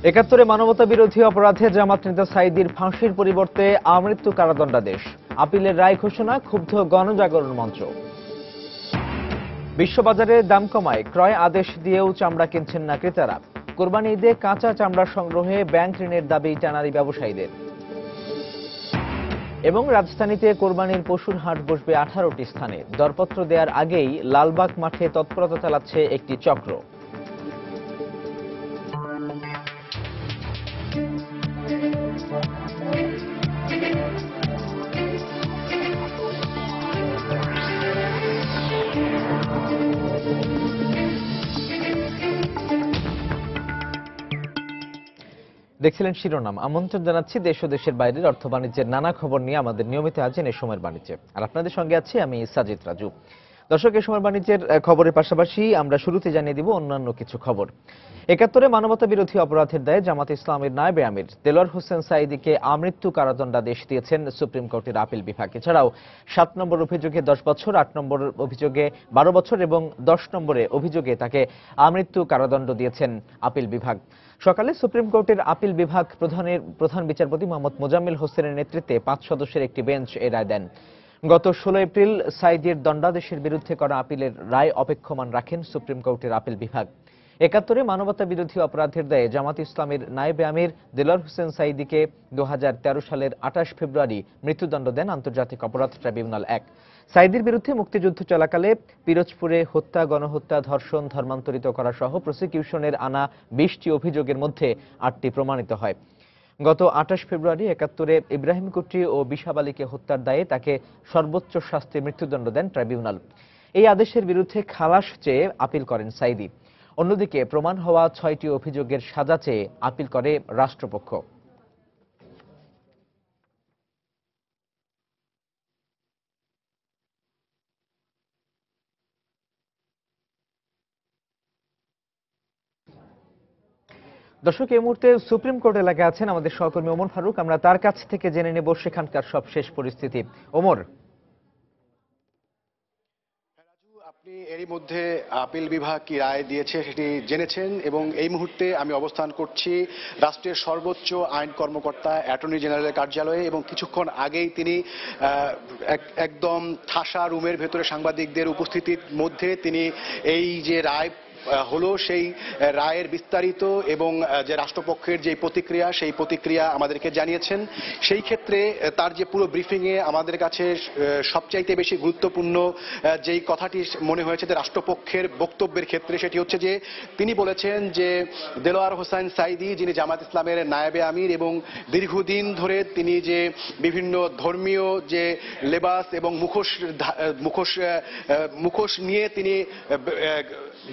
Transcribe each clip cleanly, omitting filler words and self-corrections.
একাত্তরে মানবতা বিরোধী অপরাধে জামাত নেতা সাঈদীর ফাঁসির পরিবর্তে আমৃত্যু কারাদণ্ডাদেশ। আপিলের রায় ঘোষণা, ক্ষুব্ধ গণজাগরণ মঞ্চ। বিশ্ববাজারে দাম কমায় ক্রয় আদেশ দিয়েও চামড়া কিনছেন না ক্রেতারা। কোরবানি ঈদে কাঁচা চামড়া সংগ্রহে ব্যাংক ঋণের দাবি ট্যানারি ব্যবসায়ীদের। এবং রাজধানীতে কোরবানির পশুর হাট বসবে 18টি স্থানে। দরপত্র দেওয়ার আগেই লালবাগ মাঠে তৎপরতা চালাচ্ছে একটি চক্র। দেখছিলেন শিরোনাম। আমন্ত্রণ জানাচ্ছি দেশ ও দেশের বাইরের অর্থ বাণিজ্যের নানা খবর নিয়ে আমাদের নিয়মিত আয়োজন এই সময়ের বাণিজ্যে। আর আপনাদের সঙ্গে আছি আমি সাজিদ রাজু। দর্শক, এই সময়ের বাণিজ্যের খবরের পাশাপাশি আমরা শুরুতে জানিয়ে দিব অন্যান্য কিছু খবর। একাত্তরে মানবতা বিরোধী অপরাধের দায়ে জামাত ইসলামের নায়েবে আমির দেলোয়ার হোসেন সাঈদীকে আমৃত্যু কারাদণ্ডাদেশ দিয়েছেন সুপ্রিম কোর্টের আপিল বিভাগ। এছাড়াও 7 নম্বর অভিযোগে 10 বছর, 8 নম্বর অভিযোগে 12 বছর এবং 10 নম্বরে অভিযোগে তাকে আমৃত্যু কারাদণ্ড দিয়েছেন আপিল বিভাগ। সকালে সুপ্রিম কোর্টের আপিল বিভাগ প্রধান বিচারপতি মোহাম্মদ মোজাম্মেল হোসেনের নেতৃত্বে 5 সদস্যের একটি বেঞ্চ এ রায় দেন। গত 16 এপ্রিল সাঈদীর দণ্ডাদেশের বিরুদ্ধে করা আপিলের রায় অপেক্ষমান রাখেন সুপ্রিম কোর্টের আপিল বিভাগ। একাত্তরে মানবতা বিরোধী অপরাধের দায়ে জামাত ইসলামের নায়েবে আমির দেলোয়ার হোসেন সাঈদীকে 2013 সালের 28 ফেব্রুয়ারি মৃত্যুদণ্ড দেন আন্তর্জাতিক অপরাধ ট্রাইব্যুনাল 1। সাঈদীর বিরুদ্ধে মুক্তিযুদ্ধ চলাকালে পিরোজপুরে হত্যা, গণহত্যা, ধর্ষণ, ধর্মান্তরিত করা সহ প্রসিকিউশনের আনা 20টি অভিযোগের মধ্যে 8টি প্রমাণিত হয়। গত 28 ফেব্রুয়ারি একাত্তরে ইব্রাহিম কুট্টি ও বিশাব আলীকে হত্যার দায়ে তাকে সর্বোচ্চ শাস্তির মৃত্যুদণ্ড দেন ট্রাইব্যুনাল। এই আদেশের বিরুদ্ধে খালাস চেয়ে আপিল করেন সাঈদী। অন্যদিকে প্রমাণ হওয়া 6টি অভিযোগের সাজা চেয়ে আপিল করে রাষ্ট্রপক্ষ। দর্শক, এই মুহূর্তে সুপ্রিম কোর্ট এলাকায় আছেন আমাদের সহকর্মী ওমর ফারুক। আমরা তার কাছ থেকে জেনে নেব সেখানকার সব শেষ পরিস্থিতি। ওমর, আপনি এরই মধ্যে আপিল বিভাগ কি রায় দিয়েছে সেটি জেনেছেন এবং এই মুহূর্তে আমি অবস্থান করছি রাষ্ট্রের সর্বোচ্চ আইন কর্মকর্তা অ্যাটর্নি জেনারেলের কার্যালয়ে এবং কিছুক্ষণ আগেই তিনি একদম ঠাসা রুমের ভেতরে সাংবাদিকদের উপস্থিতির মধ্যে তিনি এই যে রায় হলো সেই রায়ের বিস্তারিত এবং যে রাষ্ট্রপক্ষের যে প্রতিক্রিয়া সেই প্রতিক্রিয়া আমাদেরকে জানিয়েছেন। সেই ক্ষেত্রে তার যে পুরো ব্রিফিংয়ে আমাদের কাছে সবচাইতে বেশি গুরুত্বপূর্ণ যেই কথাটি মনে হয়েছে যে রাষ্ট্রপক্ষের বক্তব্যের ক্ষেত্রে সেটি হচ্ছে যে তিনি বলেছেন যে দেলোয়ার হোসেন সাঈদী, যিনি জামাত ইসলামের নায়েবে আমির এবং দীর্ঘদিন ধরে তিনি যে বিভিন্ন ধর্মীয় যে লেবাস এবং মুখোশ নিয়ে তিনি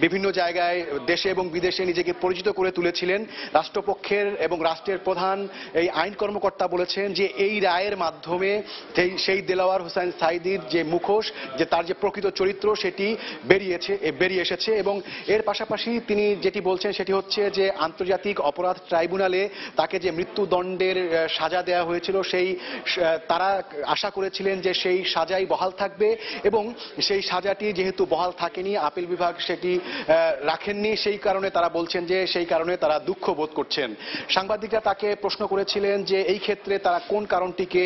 বিভিন্ন জায়গায় দেশে এবং বিদেশে নিজেকে পরিচিত করে তুলেছিলেন, রাষ্ট্রপক্ষের এবং রাষ্ট্রের প্রধান এই আইন কর্মকর্তা বলেছেন যে এই রায়ের মাধ্যমে সেই দেলোয়ার হোসেন সাঈদীর যে মুখোশ, যে তার যে প্রকৃত চরিত্র সেটি বেরিয়ে এসেছে। এবং এর পাশাপাশি তিনি যেটি বলছেন সেটি হচ্ছে যে আন্তর্জাতিক অপরাধ ট্রাইব্যুনালে তাকে যে মৃত্যুদণ্ডের সাজা দেওয়া হয়েছিল সেই তারা আশা করেছিলেন যে সেই সাজাই বহাল থাকবে এবং সেই সাজাটি যেহেতু বহাল থাকেনি, আপিল বিভাগ সেটি রাখেননি, সেই কারণে তারা বলছেন যে সেই কারণে তারা দুঃখ বোধ করছেন। সাংবাদিকরা তাকে প্রশ্ন করেছিলেন যে এই ক্ষেত্রে তারা কোন কারণটিকে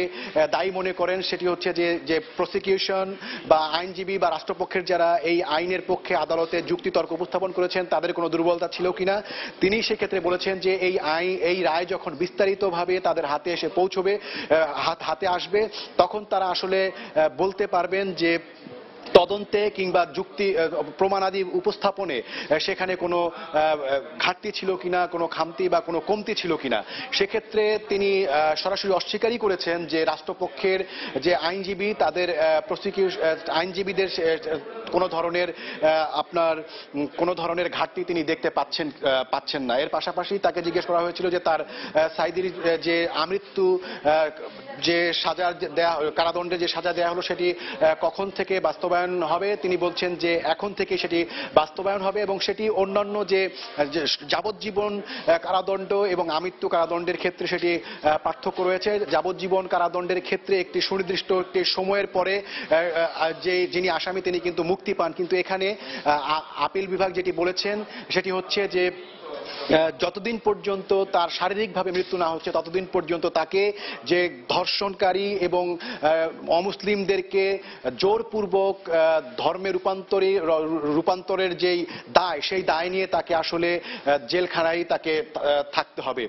দায়ী মনে করেন, সেটি হচ্ছে যে প্রসিকিউশন বা আইনজীবী বা রাষ্ট্রপক্ষের যারা এই আইনের পক্ষে আদালতে যুক্তিতর্ক উপস্থাপন করেছেন তাদের কোনো দুর্বলতা ছিল কিনা। তিনি সেক্ষেত্রে বলেছেন যে এই রায় যখন বিস্তারিতভাবে তাদের হাতে এসে পৌঁছবে, হাতে আসবে, তখন তারা আসলে বলতে পারবেন যে তদন্তে কিংবা যুক্তি প্রমাণাদি উপস্থাপনে সেখানে কোনো ঘাটতি ছিল কিনা, কোনো খামতি বা কোনো কমতি ছিল কিনা। সেক্ষেত্রে তিনি সরাসরি অস্বীকারই করেছেন যে রাষ্ট্রপক্ষের যে আইনজীবী তাদের আইনজীবীদের কোনো ধরনের ঘাটতি তিনি দেখতে পাচ্ছেন না। এর পাশাপাশি তাকে জিজ্ঞেস করা হয়েছিল যে তার সাঈদীর যে আমৃত্যু যে সাজা দেয়া, কারাদণ্ডে যে সাজা দেয়া হলো সেটি কখন থেকে বাস্তবায়ন হবে। তিনি বলছেন যে এখন থেকে সেটি বাস্তবায়ন হবে এবং সেটি অন্যান্য যে যাবজ্জীবন কারাদণ্ড এবং আমৃত্যু কারাদণ্ডের ক্ষেত্রে সেটি পার্থক্য রয়েছে। যাবজ্জীবন কারাদণ্ডের ক্ষেত্রে একটি সুনির্দিষ্ট একটি সময়ের পরে যিনি আসামি তিনি কিন্তু মুক্তি পান, কিন্তু এখানে আপিল বিভাগ যেটি বলেছেন সেটি হচ্ছে যে যতদিন পর্যন্ত তার শারীরিকভাবে মৃত্যু না হচ্ছে ততদিন পর্যন্ত তাকে যে ধর্ষণকারী এবং অমুসলিমদেরকে জোরপূর্বক ধর্মে রূপান্তরের যেই দায়, সেই দায় নিয়ে তাকে আসলে জেলখানায় তাকে থাকতে হবে।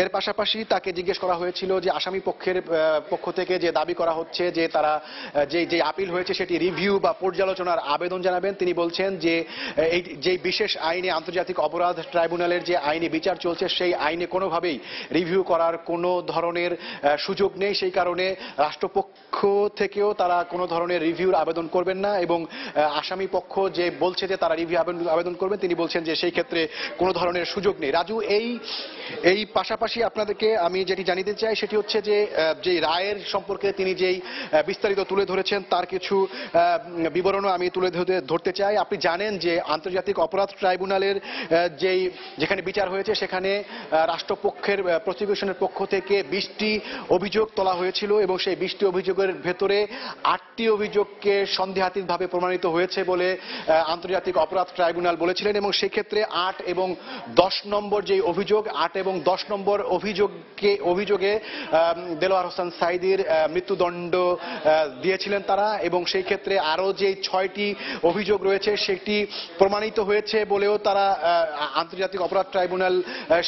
এর পাশাপাশি তাকে জিজ্ঞেস করা হয়েছিল যে আসামি পক্ষ থেকে যে দাবি করা হচ্ছে যে তারা যে আপিল হয়েছে সেটি রিভিউ বা পর্যালোচনার আবেদন জানাবেন। তিনি বলছেন যে এই যে বিশেষ আইনে, আন্তর্জাতিক অপরাধ ট্রাইব্যুনালের যে আইনি বিচার চলছে সেই আইনে কোনোভাবেই রিভিউ করার কোনো ধরনের সুযোগ নেই। সেই কারণে রাষ্ট্রপক্ষ থেকেও তারা কোনো ধরনের রিভিউর আবেদন করবেন না এবং আসামি পক্ষ যে বলছে যে তারা রিভিউ আবেদন করবেন, তিনি বলছেন যে সেই ক্ষেত্রে কোনো ধরনের সুযোগ নেই। রাজু, এই পাশাপাশি আপনাদেরকে আমি যেটি জানিতে চাই সেটি হচ্ছে যে রায়ের সম্পর্কে তিনি যেই বিস্তারিত তুলে ধরেছেন তার কিছু বিবরণও আমি তুলে ধরতে চাই। আপনি জানেন যে আন্তর্জাতিক অপরাধ ট্রাইব্যুনালের যেখানে বিচার হয়েছে সেখানে রাষ্ট্রপক্ষের প্রসিকিউশনের পক্ষ থেকে 20টি অভিযোগ তোলা হয়েছিল এবং সেই 20টি অভিযোগের ভেতরে 8টি অভিযোগকে সন্দেহাতীতভাবে প্রমাণিত হয়েছে বলে আন্তর্জাতিক অপরাধ ট্রাইব্যুনাল বলেছিলেন এবং সেক্ষেত্রে 8 এবং 10 নম্বর যে অভিযোগ, 8 এবং 10 নম্বর অভিযোগে দেলোয়ার হোসেন সাঈদীর মৃত্যুদণ্ড দিয়েছিলেন তারা এবং সেই ক্ষেত্রে আরো যে 6টি অভিযোগ রয়েছে সেটি প্রমাণিত হয়েছে বলেও তারা আন্তর্জাতিক অপরাধ ট্রাইব্যুনাল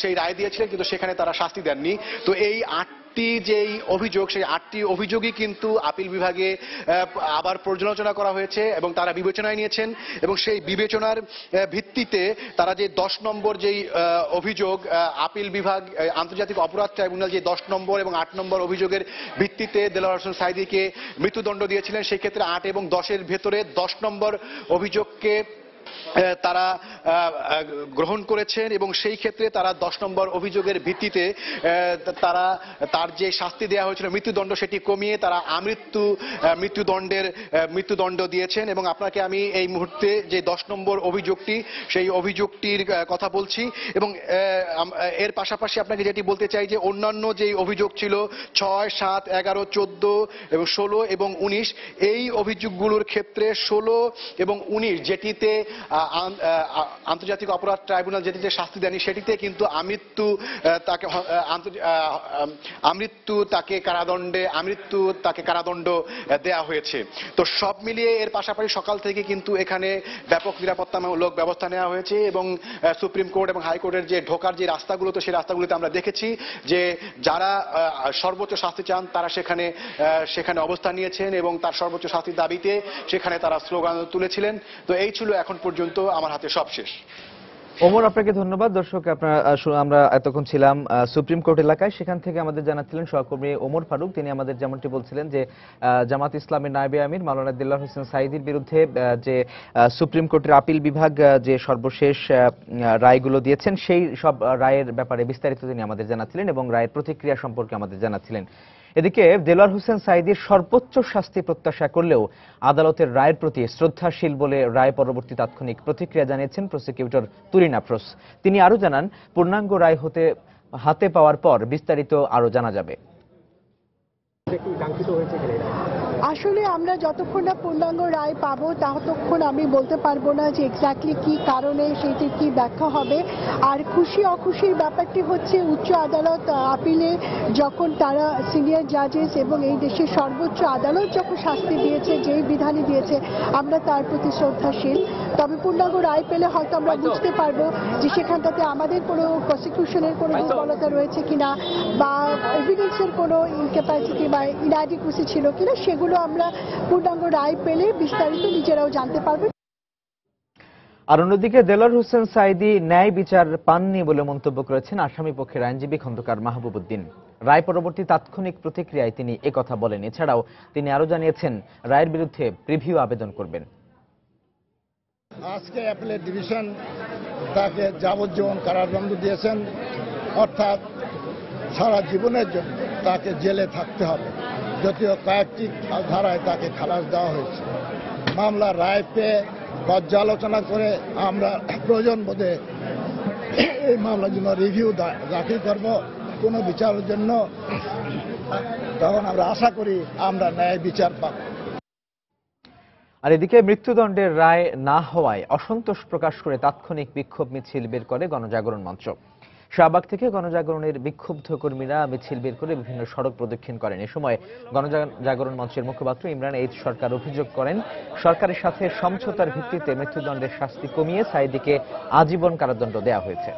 সেই রায় দিয়েছিলেন, কিন্তু সেখানে তারা শাস্তি দেননি। তো এই 8টি যেই অভিযোগ, সেই 8টি অভিযোগই কিন্তু আপিল বিভাগে আবার পর্যালোচনা করা হয়েছে এবং তারা বিবেচনায় নিয়েছেন এবং সেই বিবেচনার ভিত্তিতে তারা যে 10 নম্বর যেই অভিযোগ, আপিল বিভাগ আন্তর্জাতিক অপরাধ ট্রাইব্যুনাল যে 10 নম্বর এবং 8 নম্বর অভিযোগের ভিত্তিতে দেলোয়ার হোসেন সাঈদীকে মৃত্যুদণ্ড দিয়েছিলেন, সেই ক্ষেত্রে 8 এবং 10-এর ভেতরে 10 নম্বর অভিযোগকে তারা গ্রহণ করেছেন এবং সেই ক্ষেত্রে তারা 10 নম্বর অভিযোগের ভিত্তিতে তার যে শাস্তি দেওয়া হয়েছিল মৃত্যুদণ্ড সেটি কমিয়ে তারা মৃত্যুদণ্ড দিয়েছেন। এবং আপনাকে আমি এই মুহূর্তে যে 10 নম্বর অভিযোগটি, সেই অভিযোগটির কথা বলছি এবং এর পাশাপাশি আপনাকে যেটি বলতে চাই যে অন্যান্য যে অভিযোগ ছিল 6, 7, 11, 14 এবং 16 এবং 19, এই অভিযোগগুলোর ক্ষেত্রে 16 এবং 19 যেটিতে আন্তর্জাতিক অপরাধ ট্রাইব্যুনাল যেটিতে শাস্তি দেয়নি সেটিতে কিন্তু আমৃত্যু তাকে কারাদণ্ড দেয়া হয়েছে। তো সব মিলিয়ে এর পাশাপাশি সকাল থেকে কিন্তু এখানে ব্যাপক নিরাপত্তামূলক ব্যবস্থা নেওয়া হয়েছে এবং সুপ্রিম কোর্ট এবং হাইকোর্টের যে ঢোকার যে রাস্তাগুলো, তো সেই রাস্তাগুলোতে আমরা দেখেছি যে যারা সর্বোচ্চ শাস্তি চান তারা সেখানে অবস্থান নিয়েছেন এবং তার সর্বোচ্চ শাস্তির দাবিতে সেখানে তারা স্লোগান তুলেছিলেন। তো এই ছিল এখন পর্যন্ত আমার হাতে সবশেষ। ওমর, আপনাকে ধন্যবাদ। দর্শক, আমরা এতক্ষণ ছিলাম সুপ্রিম কোর্ট এলাকায়, সেখান থেকে আমাদের জানাচ্ছিলেন সহকর্মী ওমর ফারুক। তিনি আমাদের যেমনটি বলছিলেন যে জামাত ইসলামের নায়েবে আমির মাওলানা দেলোয়ার হোসেন সাঈদীর বিরুদ্ধে যে সুপ্রিম কোর্টের আপিল বিভাগ যে সর্বশেষ রায়গুলো দিয়েছেন সেই সব রায়ের ব্যাপারে বিস্তারিত তিনি আমাদের জানাচ্ছিলেন এবং রায়ের প্রতিক্রিয়া সম্পর্কে আমাদের জানাচ্ছিলেন। এদিকে দেলোয়ার হোসেন সাঈদীর সর্বোচ্চ শাস্তি প্রত্যাশা করলেও আদালতের রায়ের প্রতি শ্রদ্ধাশীল বলে রায় পরবর্তী তাৎক্ষণিক প্রতিক্রিয়া জানিয়েছেন প্রসিকিউটর তুরিন আফরোজ। তিনি আরো জানান, পূর্ণাঙ্গ রায় হাতে পাওয়ার পর বিস্তারিত আরো জানা যাবে। আসলে আমরা যতক্ষণ না পূর্ণাঙ্গ রায় পাবো ততক্ষণ আমি বলতে পারবো না যে এক্স্যাক্টলি কি কারণে সেটির কি ব্যাখ্যা হবে। আর খুশি অখুশির ব্যাপারটি হচ্ছে উচ্চ আদালত আপিলে যখন তারা সিনিয়র জাজেস এবং এই দেশের সর্বোচ্চ আদালত যখন শাস্তি দিয়েছে, যেই বিধানই দিয়েছে, আমরা তার প্রতি শ্রদ্ধাশীল। তবে পূর্ণাঙ্গ রায় পেলে হয়তো আমরা বুঝতে পারবো যে সেখানটাতে আমাদের কোনো প্রসিকিউশনের কোনো দুর্বলতা রয়েছে কিনা বা এভিডেন্সের কোনো ইনক্যাপাসিটি বা ইনঅ্যাডিকুয়েসি ছিল কিনা, সেগুলো আমরা পূর্ণাঙ্গ রায় পেলে বিস্তারিত নিজেরাও জানতে পারবেন। আর অন্যদিকে দেলোয়ার হোসেন সাঈদী ন্যায় বিচার পাননি বলে মন্তব্য করেছেন আসামি পক্ষের আইনজীবী খন্দকার মাহবুব উদ্দিন। রায় পরবর্তী তাৎক্ষণিক প্রতিক্রিয়ায় তিনি একথা বলেন। এছাড়াও তিনি আরো জানিয়েছেন রায়ের বিরুদ্ধে প্রিভিউ আবেদন করবেন। আজকে অ্যাপিলেট ডিভিশন তাকে যাবজ্জীবন কারাদণ্ড দিয়েছেন, অর্থাৎ সারা জীবনের জন্য তাকে জেলে থাকতে হবে। যদিও কয়েকটি ধারায় তাকে খালাস দেওয়া হয়েছে। মামলার রায় পেয়ে পর্যালোচনা করে আমরা প্রয়োজন বোধে এই মামলার জন্য রিভিউ দাখিল করব কোনো বিচারের জন্য। তখন আমরা আশা করি আমরা ন্যায় বিচার পাব। আর এদিকে মৃত্যুদণ্ডের রায় না হওয়ায় অসন্তোষ প্রকাশ করে তাৎক্ষণিক বিক্ষোভ মিছিল বের করে গণজাগরণ মঞ্চ। শাহবাগ থেকে গণজাগরণের বিক্ষুব্ধ কর্মীরা মিছিল বের করে বিভিন্ন সড়ক প্রদক্ষিণ করেন। এ সময় গণজাগরণ মঞ্চের মুখপাত্র ইমরান এইচ সরকার অভিযোগ করেন, সরকারের সাথে সমঝোতার ভিত্তিতে মৃত্যুদণ্ডের শাস্তি কমিয়ে সাঈদীকে আজীবন কারাদণ্ড দেওয়া হয়েছে।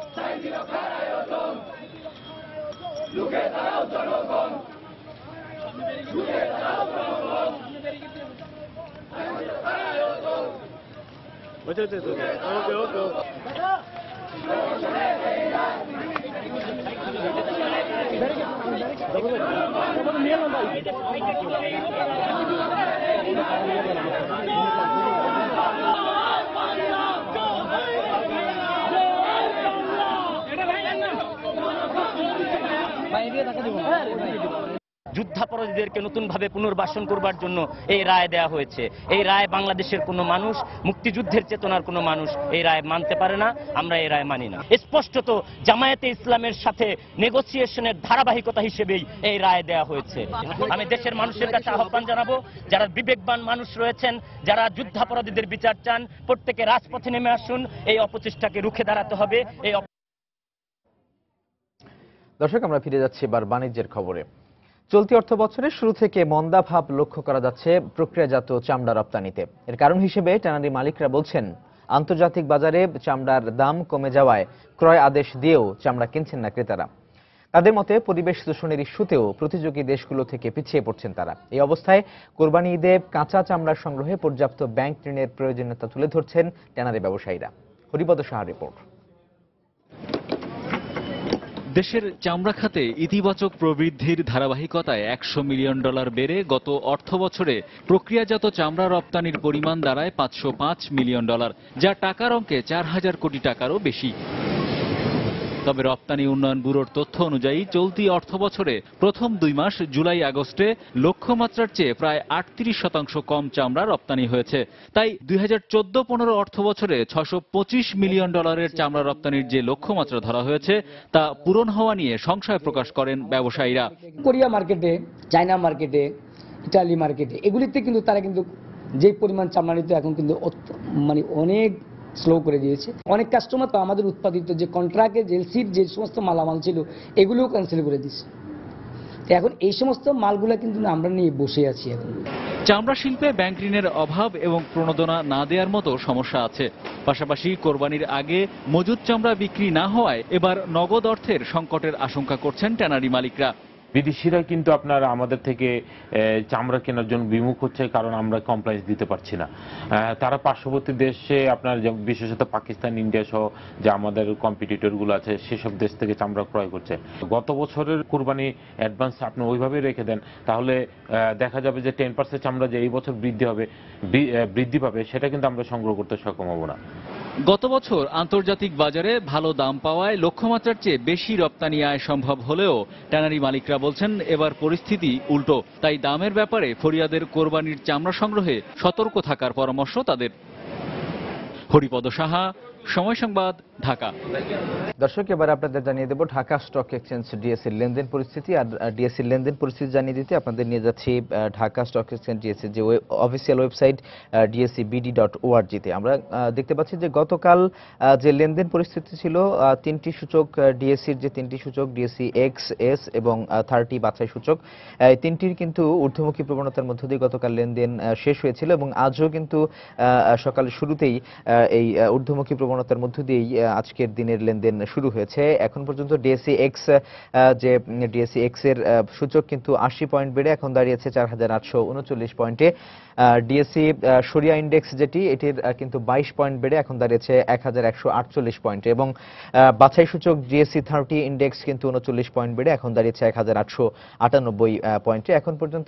যুদ্ধাপরাধীদেরকে নতুনভাবে পুনর্বাসন করবার জন্য এই রায় দেয়া হয়েছে। এই রায় বাংলাদেশের কোনো মানুষ, মুক্তিযুদ্ধের চেতনার কোনো মানুষ এই রায় মানতে পারে না, আমরা এই রায় মানি না। স্পষ্টত জামায়াতে ইসলামের সাথে নেগোসিয়েশনের ধারাবাহিকতা হিসেবেই এই রায় দেয়া হয়েছে। আমি দেশের মানুষের কাছে আহ্বান জানাবো, যারা বিবেকবান মানুষ রয়েছেন, যারা যুদ্ধাপরাধীদের বিচার চান, প্রত্যেকে রাজপথে নেমে আসুন। এই অপচেষ্টাকে রুখে দাঁড়াতে হবে। দর্শক, আমরা ফিরে যাচ্ছি এবার বাণিজ্যের খবরে। চলতি অর্থ বছরের শুরু থেকে মন্দাভাব লক্ষ্য করা যাচ্ছে প্রক্রিয়াজাত চামড়া রপ্তানিতে। এর কারণ হিসেবে ট্যানারি মালিকরা বলছেন, আন্তর্জাতিক বাজারে চামড়ার দাম কমে যাওয়ায় ক্রয় আদেশ দিয়েও চামড়া কিনছেন না ক্রেতারা। তাদের মতে পরিবেশ দূষণের ইস্যুতেও প্রতিযোগী দেশগুলো থেকে পিছিয়ে পড়ছেন তারা। এই অবস্থায় কোরবানি ঈদে কাঁচা চামড়া সংগ্রহে পর্যাপ্ত ব্যাংক ঋণের প্রয়োজনীয়তা তুলে ধরছেন ট্যানারি ব্যবসায়ীরা। হরিপদ সাহার রিপোর্ট। দেশের চামড়া খাতে ইতিবাচক প্রবৃদ্ধির ধারাবাহিকতায় $100 মিলিয়ন বেড়ে গত অর্থ বছরে প্রক্রিয়াজাত চামড়া রপ্তানির পরিমাণ দাঁড়ায় $505 মিলিয়ন, যা টাকার অঙ্কে 4000 কোটি টাকারও বেশি। তবে রপ্তানি উন্নয়ন ব্যুরোর তথ্য অনুযায়ী চলতি অর্থ বছরে প্রথম 2 মাস জুলাই আগস্টে লক্ষ্যমাত্রার চেয়ে প্রায় 38% কম চামড়া রপ্তানি হয়েছে। তাই 2014-15 অর্থ বছরে $625 মিলিয়ন চামড়া রপ্তানির যে লক্ষ্যমাত্রা ধরা হয়েছে তা পূরণ হওয়া নিয়ে সংশয় প্রকাশ করেন ব্যবসায়ীরা। কোরিয়া মার্কেটে, চায়না মার্কেটে, ইটালি মার্কেটে এগুলিতে কিন্তু তারা কিন্তু যে পরিমাণ চামড়া নিত এখন কিন্তু মানে অনেক স্লো করে দিয়েছে। অনেক কাস্টমার তো আমাদের উৎপাদিত যে কন্ট্রাক্টে জেলসির যে সমস্ত মালামাল ছিল এগুলোও ক্যান্সেল করে দিচ্ছে। তো এখন এই সমস্ত মালগুলো কিন্তু আমরা নিয়ে বসে আছি। এখন চামড়া শিল্পে ব্যাংক ঋণের অভাব এবং প্রণোদনা না দেওয়ার মতো সমস্যা আছে। পাশাপাশি কোরবানির আগে মজুদ চামড়া বিক্রি না হওয়ায় এবার নগদ অর্থের সংকটের আশঙ্কা করছেন ট্যানারি মালিকরা। বিদেশিরা কিন্তু আপনার আমাদের থেকে চামড়া কেনার জন্য বিমুখ হচ্ছে, কারণ আমরা কমপ্লায়েন্স দিতে পারছি না। তারা পার্শ্ববর্তী দেশে আপনার বিশেষত পাকিস্তান, ইন্ডিয়া সহ যে আমাদের কম্পিটিটরগুলো আছে সেসব দেশ থেকে চামড়া ক্রয় করছে। গত বছরের কুরবানি অ্যাডভান্স আপনি ওইভাবে রেখে দেন, তাহলে দেখা যাবে যে 10% চামড়া যে এই বছর বৃদ্ধি পাবে সেটা কিন্তু আমরা সংগ্রহ করতে সক্ষম হব না। গত বছর আন্তর্জাতিক বাজারে ভালো দাম পাওয়ায় লক্ষ্যমাত্রার চেয়ে বেশি রপ্তানি আয় সম্ভব হলেও ট্যানারি মালিকরা বলছেন এবার পরিস্থিতি উল্টো। তাই দামের ব্যাপারে ফরিয়াদের কোরবানির চামড়া সংগ্রহে সতর্ক থাকার পরামর্শ তাদের। হরিপদ সাহা, সময় সংবাদ, ঢাকা। দর্শক, এবার আপনাদের জানিয়ে দেব ঢাকা স্টক এক্সচেঞ্জ ডিএসসির লেনদেন পরিস্থিতি। আর ডিএসসির লেনদেন পরিস্থিতি জানিয়ে দিতে আপনাদের নিয়ে যাচ্ছি ঢাকা স্টক এক্সচেঞ্জ ডিএসসির যে অফিসিয়াল ওয়েবসাইট dscbd.org-তে। আমরা দেখতে পাচ্ছি যে গতকাল যে লেনদেন পরিস্থিতি ছিল, 3টি সূচক ডিএসসির যে 3টি সূচক ডিএসসি এক্স, এস এবং 30 বাছাই সূচক, এই 3টির কিন্তু ঊর্ধ্বমুখী প্রবণতার মধ্য দিয়ে গতকাল লেনদেন শেষ হয়েছিল এবং আজও কিন্তু সকালের শুরুতেই এই ঊর্ধ্বমুখী প্রবণতার মধ্য দিয়েই আজকের দিনের লেনদেন শুরু হয়েছে। এখন পর্যন্ত ডিএসসি এক্স এর সূচক কিন্তু 80 পয়েন্ট বেড়ে এখন দাঁড়িয়েছে 4839 পয়েন্টে। ডিএসসি সরিয়া ইন্ডেক্স যেটি, এটির কিন্তু 22 পয়েন্ট বেড়ে এখন দাঁড়িয়েছে 1148 পয়েন্টে এবং বাছাই সূচক ডিএসসি 30 ইন্ডেক্স কিন্তু 39 পয়েন্ট বেড়ে এখন দাঁড়িয়েছে 1898 পয়েন্টে। এখন পর্যন্ত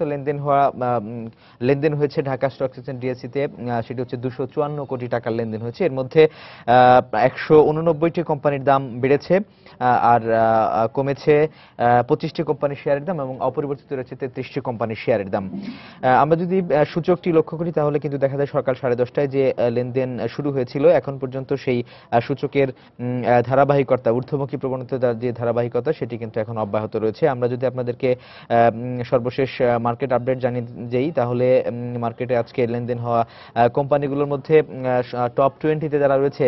লেনদেন হয়েছে ঢাকা স্টক এক্সচেঞ্জ ডিএসসিতে, সেটি হচ্ছে 254 কোটি টাকার লেনদেন হয়েছে। এর মধ্যে 189টি কোম্পানির দাম বেড়েছে, আর কমেছে 25টি কোম্পানির শেয়ারের দাম, এবং অপরিবর্তিত রয়েছে 33টি কোম্পানির শেয়ারের দাম। আমরা যদি সূচকটি লক্ষ্য করি তাহলে কিন্তু দেখা যায় সকাল 10:30টায় যে লেনদেন শুরু হয়েছিল এখন পর্যন্ত সেই সূচকের ধারাবাহিকতা, ঊর্ধ্বমুখী প্রবণতার যে ধারাবাহিকতা সেটি কিন্তু এখন অব্যাহত রয়েছে। আমরা যদি আপনাদেরকে সর্বশেষ মার্কেট আপডেট জানিয়ে দেই তাহলে মার্কেটে আজকে লেনদেন হওয়া কোম্পানিগুলোর মধ্যে টপ 20-তে যারা রয়েছে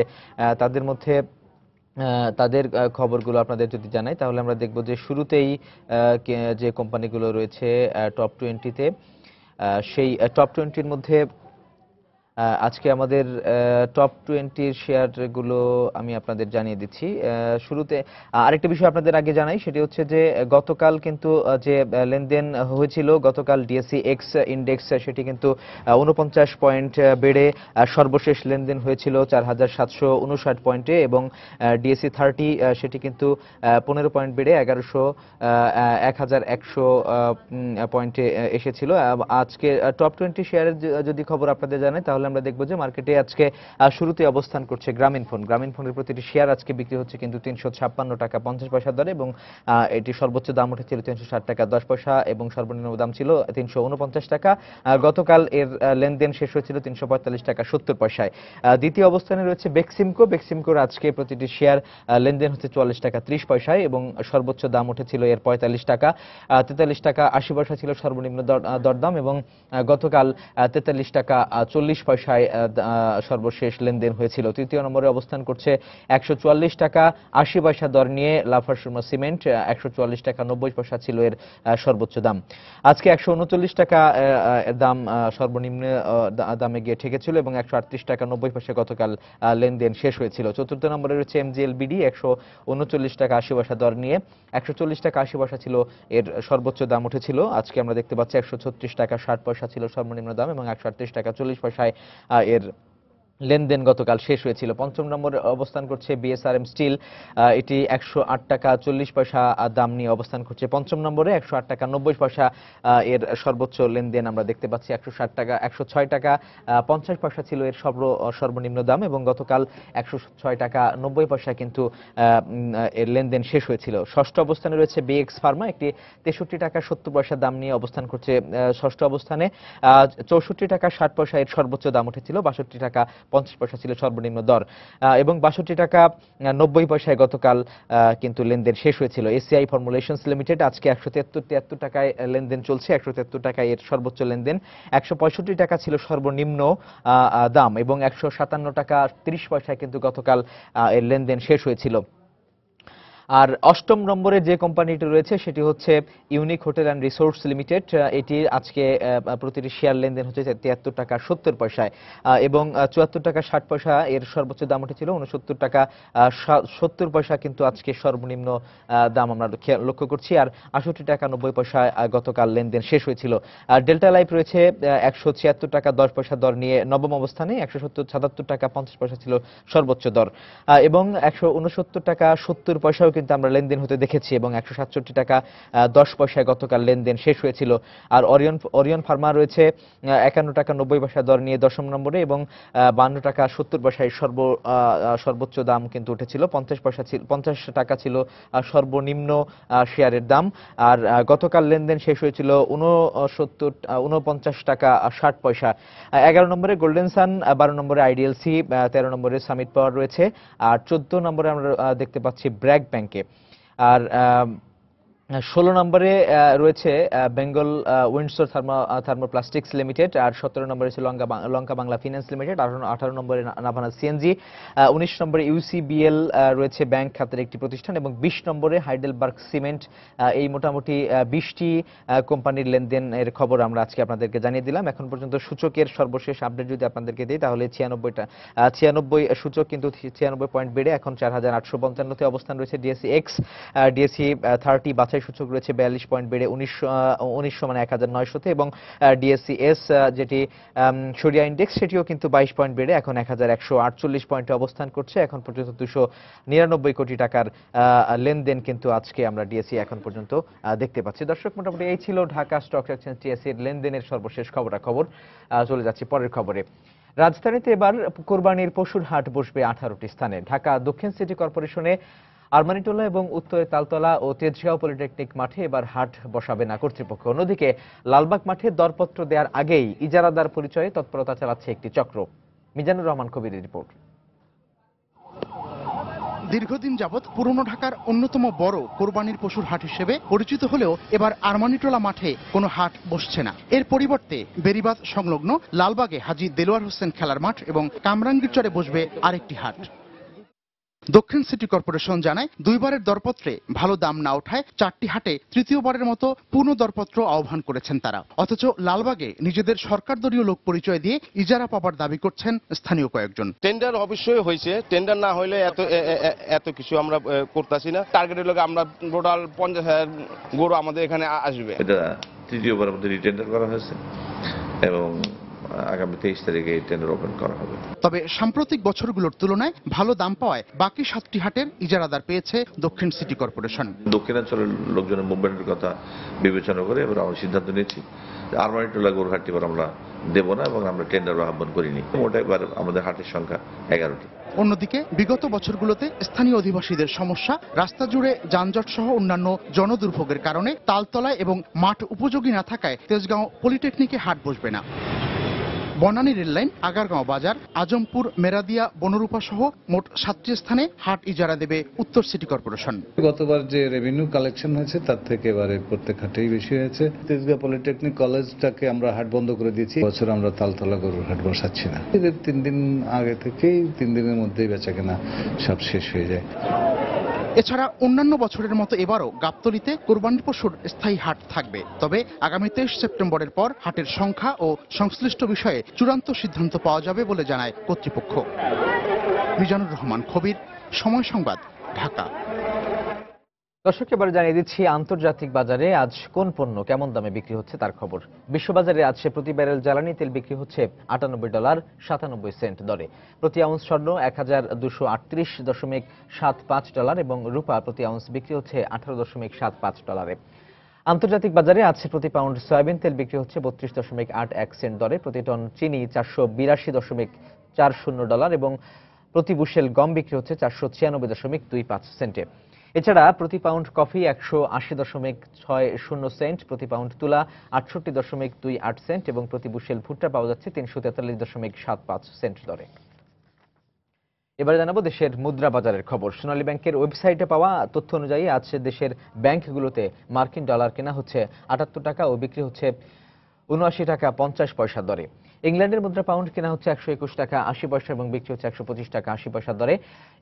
তাদের মধ্যে তাদের খবরগুলো আপনাদের যদি জানাই তাহলে আমরা দেখব যে শুরুতেই যে কোম্পানিগুলো রয়েছে টপ 20-তে, সেই টপ 20-র মধ্যে আজকে আমাদের টপ 20-র শেয়ারগুলো আমি আপনাদের জানিয়ে দিচ্ছি। শুরুতে আরেকটা বিষয় আপনাদের আগে জানাই, সেটি হচ্ছে যে গতকাল কিন্তু যে লেনদেন হয়েছিল, গতকাল ডিএসসি এক্স ইন্ডেক্স সেটি কিন্তু 49 পয়েন্ট বেড়ে সর্বশেষ লেনদেন হয়েছিল 4759 পয়েন্টে, এবং ডিএসসি 30 সেটি কিন্তু 15 পয়েন্ট বেড়ে 1100 পয়েন্টে এসেছিল। আজকে টপ 20 শেয়ারের যদি খবর আপনাদের জানাই তাহলে আমরা দেখব যে মার্কেটে আজকে শুরুতে অবস্থান করছে গ্রামীণফোনের প্রতিটি শেয়ার আজকে বিক্রি হচ্ছে কিন্তু 356 টাকা 50 পয়সা দরে, এবং এটি সর্বোচ্চ দাম উঠেছিল 360 টাকা 10 পয়সা এবং সর্বনিম্ন দাম ছিল 349 টাকা। গতকাল এর লেনদেন শেষ হয়েছিল 345 টাকা 70 পয়সায়। দ্বিতীয় অবস্থানে রয়েছে বেক্সিমকোর আজকে প্রতিটি শেয়ার লেনদেন হচ্ছে 44 টাকা 30 পয়সায় এবং সর্বোচ্চ দাম উঠেছিল এর 45 টাকা। 43 টাকা 80 পয়সা ছিল সর্বনিম্ন দরদাম, এবং গতকাল 43 টাকা 40 পয়সায় সর্বশেষ লেনদেন হয়েছিল। তৃতীয় নম্বরে অবস্থান করছে 144 টাকা 80 পয়সা দর নিয়ে লাফার্জ সুরমা সিমেন্ট, 144 টাকা 90 পয়সা ছিল এর সর্বোচ্চ দাম। আজকে 139 টাকা দাম সর্বনিম্ন দামে গিয়ে ঠেকেছিল, এবং 138 টাকা 90 পয়সা গতকাল লেনদেন শেষ হয়েছিল। চতুর্থ নম্বরে রয়েছে এমজিএলবিডি, 139 টাকা 80 পয়সা দর নিয়ে 140 টাকা 80 পয়সা ছিল এর সর্বোচ্চ দাম উঠেছিল। আজকে আমরা দেখতে পাচ্ছি 136 টাকা 60 পয়সা ছিল সর্বনিম্ন দাম, এবং 138 টাকা 40 পয়সায় এর লেনদেন গতকাল শেষ হয়েছিল। পঞ্চম নম্বরে অবস্থান করছে বিএসআরএম স্টিল, এটি 108 টাকা 40 পয়সা দাম নিয়ে অবস্থান করছে পঞ্চম নম্বরে। 108 টাকা 90 পয়সা এর সর্বোচ্চ লেনদেন আমরা দেখতে পাচ্ছি। 106 টাকা 50 পয়সা ছিল এর সর্বনিম্ন দাম, এবং গতকাল 106 টাকা 90 পয়সা কিন্তু এর লেনদেন শেষ হয়েছিল। ষষ্ঠ অবস্থানে রয়েছে বিএক্স ফার্মা, একটি 63 টাকা 70 পয়সা দাম নিয়ে অবস্থান করছে ষষ্ঠ অবস্থানে। 64 টাকা 60 পয়সা এর সর্বোচ্চ দাম উঠেছিল, 62 টাকা 50 পয়সা ছিল সর্বনিম্ন দর, এবং 62 টাকা 90 পয়সায় গতকাল কিন্তু লেনদেন শেষ হয়েছিল। এসিআই ফর্মুলেশনস লিমিটেড আজকে 173 টাকায় লেনদেন চলছে, 173 টাকায় এর সর্বোচ্চ লেনদেন। 165 টাকা ছিল সর্বনিম্ন দাম, এবং 157 টাকা 30 পয়সায় কিন্তু গতকাল এর লেনদেন শেষ হয়েছিল। আর অষ্টম নম্বরে যে কোম্পানিটি রয়েছে সেটি হচ্ছে unique hotel and resorts limited, এটি আজকে প্রতিটি শেয়ার লেনদেন হচ্ছে 73 টাকা 70 পয়সায়, এবং 74 টাকা 60 পয়সা এর সর্বোচ্চ দাম উঠেছিল। 69 টাকা 70 পয়সা কিন্তু আজকে সর্বনিম্ন দাম আমরা লক্ষ্য করছি, আর 68 টাকা 90 পয়সা গতকাল লেনদেন শেষ হয়েছিল। আর ডেল্টা লাইফ রয়েছে 176 টাকা 10 পয়সা দর নিয়ে নবম অবস্থানে, 177 টাকা 50 পয়সা ছিল সর্বোচ্চ দর, এবং 169 টাকা 70 পয়সাও কিন্তু আমরা লেনদেন হতে দেখেছি, এবং 167 টাকা 10 পয়সায় গতকাল লেনদেন শেষ হয়েছিল। আর অরিয়ন ফার্মা রয়েছে 51 টাকা 90 পয়সা দর নিয়ে দশম নম্বরে, এবং 52 টাকা 70 পয়সায় সর্বোচ্চ দাম কিন্তু উঠেছিল। 50 টাকা ছিল সর্বনিম্ন শেয়ারের দাম, আর গতকাল লেনদেন শেষ হয়েছিল 49 টাকা 60 পয়সা। 11 নম্বরে গোল্ডেন সান, 12 নম্বরে আইডিএলসি, 13 নম্বরে সামিট পাওয়ার রয়েছে, আর 14 নম্বরে আমরা দেখতে পাচ্ছি ব্র্যাক ব্যাংকে, আর 16 নম্বরে রয়েছে বেঙ্গল উইন্ডসর থার্মোপ্লাস্টিক্স লিমিটেড, আর 17 নম্বরে ছিল লঙ্কা বাংলা ফিন্যান্স লিমিটেড, 18 নম্বরে নাভানা সিএনজি, 19 নম্বরে ইউসিবিএল রয়েছে ব্যাংক খাতের একটি প্রতিষ্ঠান, এবং 20 নম্বরে হাইডেলবার্গ সিমেন্ট। এই মোটামুটি 20টি কোম্পানির লেনদেনের খবর আমরা আজকে আপনাদেরকে জানিয়ে দিলাম। এখন পর্যন্ত সূচকের সর্বশেষ আপডেট যদি আপনাদেরকে দিই তাহলে 96 সূচক কিন্তু 96 পয়েন্ট বেড়ে এখন 4855-তে অবস্থান রয়েছে। ডিএসসি এক্স, ডিএসসি 30 বাছাই সূচক রয়েছে 42 পয়েন্ট বেড়ে 1900 মানে 1900-তে, এবং ডিএসসি এস যেটি সরিয়া ইন্ডেক্স সেটিও কিন্তু 22 পয়েন্ট বেড়ে এখন 1148 পয়েন্টে অবস্থান করছে। এখন পর্যন্ত 299 কোটি টাকার লেনদেন কিন্তু আজকে আমরা ডিএসসি এখন পর্যন্ত দেখতে পাচ্ছি। দর্শক, মোটামুটি এই ছিল ঢাকা স্টক এক্সচেঞ্জ টিএসসি এর লেনদেনের সর্বশেষ খবরাখবর। চলে যাচ্ছি পরের খবরে। রাজধানীতে এবার কোরবানির পশুর হাট বসবে 18টি স্থানে। ঢাকা দক্ষিণ সিটি কর্পোরেশনে আরমানিটোলা এবং উত্তরে তালতলা ও তেজগাঁও পলিটেকনিক মাঠে এবার হাট বসাবে না কর্তৃপক্ষ। অন্যদিকে লালবাগ মাঠে দরপত্র দেওয়ার আগেই ইজারাদার পরিচয়ে তৎপরতা চালাচ্ছে একটি চক্র। মিজানুর রহমান কবিরের রিপোর্ট। দীর্ঘদিন যাবৎ পুরনো ঢাকার অন্যতম বড় কোরবানির পশুর হাট হিসেবে পরিচিত হলেও এবার আরমানিটোলা মাঠে কোনো হাট বসছে না। এর পরিবর্তে বেরিবাঁধ সংলগ্ন লালবাগে হাজী দেলোয়ার হোসেন খেলার মাঠ এবং কামরাঙ্গীরচরে বসবে আরেকটি হাট। দক্ষিণ সিটি কর্পোরেশন জানায় দুইবারের দরপত্রে ভালো দাম না ওঠায় 4টি হাটে তৃতীয়বারের মতো পূর্ণ দরপত্র আহ্বান করেছেন তারা। অথচ লালবাগে নিজেদের সরকার দলীয় লোক পরিচয় দিয়ে ইজারা পাবার দাবি করছেন স্থানীয় কয়েকজন। টেন্ডার অবশ্যই হয়েছে, টেন্ডার না হইলে এত কিছু আমরা করতেছি না। টার্গেটের লোক আমরা টোটাল 50,000 গরু আমাদের এখানে আসবে। এটা তৃতীয়বারের মধ্যে রিটেন্ডার করা হয়েছে এবং আগামী 23 তারিখে এই টেন্ডার ওপেন করা হবে। তবে সাম্প্রতিক বছরগুলোর তুলনায় ভালো দাম পাওয়ায় বাকি 7টি হাটের ইজারাদার পেয়েছে দক্ষিণ সিটি কর্পোরেশন। দক্ষিণাঞ্চলের লোকজনের মুভমেন্টের কথা বিবেচনা করে এবার আমরা সিদ্ধান্ত নিয়েছি আরমানিটোলা গরুর হাটটি এবার আমরা দেব না এবং আমরা টেন্ডার আহ্বান করিনি। মোট এবার আমাদের হাটের সংখ্যা 11টি। অন্যদিকে বিগত বছরগুলোতে স্থানীয় অধিবাসীদের সমস্যা, রাস্তা জুড়ে যানজট সহ অন্যান্য জনদুর্ভোগের কারণে তালতলায় এবং মাঠ উপযোগী না থাকায় তেজগাঁও পলিটেকনিকে হাট বসবে না। বনানী রেললাইন, আগারগাঁও বাজার, আজমপুর, মেরাদিয়া, বনরূপা সহ মোট 7টি স্থানে হাট ইজারা দেবে উত্তর সিটি কর্পোরেশন। গতবার যে রেভিনিউ কালেকশন হয়েছে তার থেকে এবারে প্রত্যেক হাটেই বেশি হয়েছে। তেজগাঁও পলিটেকনিক কলেজটাকে আমরা হাট বন্ধ করে দিয়েছি। বছর আমরা তালতলা গরুর হাট বসাচ্ছি না। এদের 3 দিন আগে থেকেই 3 দিনের মধ্যেই বেচাকেনা সব শেষ হয়ে যায়। এছাড়া অন্যান্য বছরের মতো এবারও গাবতলীতে কোরবানির পশুর স্থায়ী হাট থাকবে। তবে আগামী 23 সেপ্টেম্বরের পর হাটের সংখ্যা ও সংশ্লিষ্ট বিষয়ে চূড়ান্ত সিদ্ধান্ত পাওয়া যাবে বলে জানায় কর্তৃপক্ষ। মিজানুর রহমান কবির, সময় সংবাদ, ঢাকা। দর্শক, এবার জানিয়ে দিচ্ছি আন্তর্জাতিক বাজারে আজ কোন পণ্য কেমন দামে বিক্রি হচ্ছে তার খবর। বিশ্ববাজারে আজ প্রতি ব্যারেল জ্বালানি তেল বিক্রি হচ্ছে $98.97 দরে। প্রতি আউন্স স্বর্ণ 1238.75 এবং রূপা প্রতি আউন্স বিক্রি হচ্ছে $18.75। আন্তর্জাতিক বাজারে আজ প্রতি পাউন্ড সয়াবিন তেল বিক্রি হচ্ছে $32.81 দরে। প্রতি টন চিনি $482.40 এবং প্রতি বুশেল গম বিক্রি হচ্ছে $496.25। এছাড়া প্রতি পাউন্ড কফি 180.60 প্রতি পাউন্ড তুলা 68.28 এবং প্রতি বুশেল ভুট্টা পাওয়া যাচ্ছে 343.75 দরে। এবারে জানাবো দেশের মুদ্রা বাজারের খবর। সোনালী ব্যাংকের ওয়েবসাইটে পাওয়া তথ্য অনুযায়ী আজ দেশের ব্যাংকগুলোতে মার্কিন ডলার কেনা হচ্ছে 78 টাকা ও বিক্রি হচ্ছে 79 টাকা 50 পয়সা দরে। ইংল্যান্ডের মুদ্রা পাউন্ড কেনা হচ্ছে 121 টাকা 80 পয়সা এবং বিক্রি হচ্ছে 125 টাকা 80 পয়সা দরে।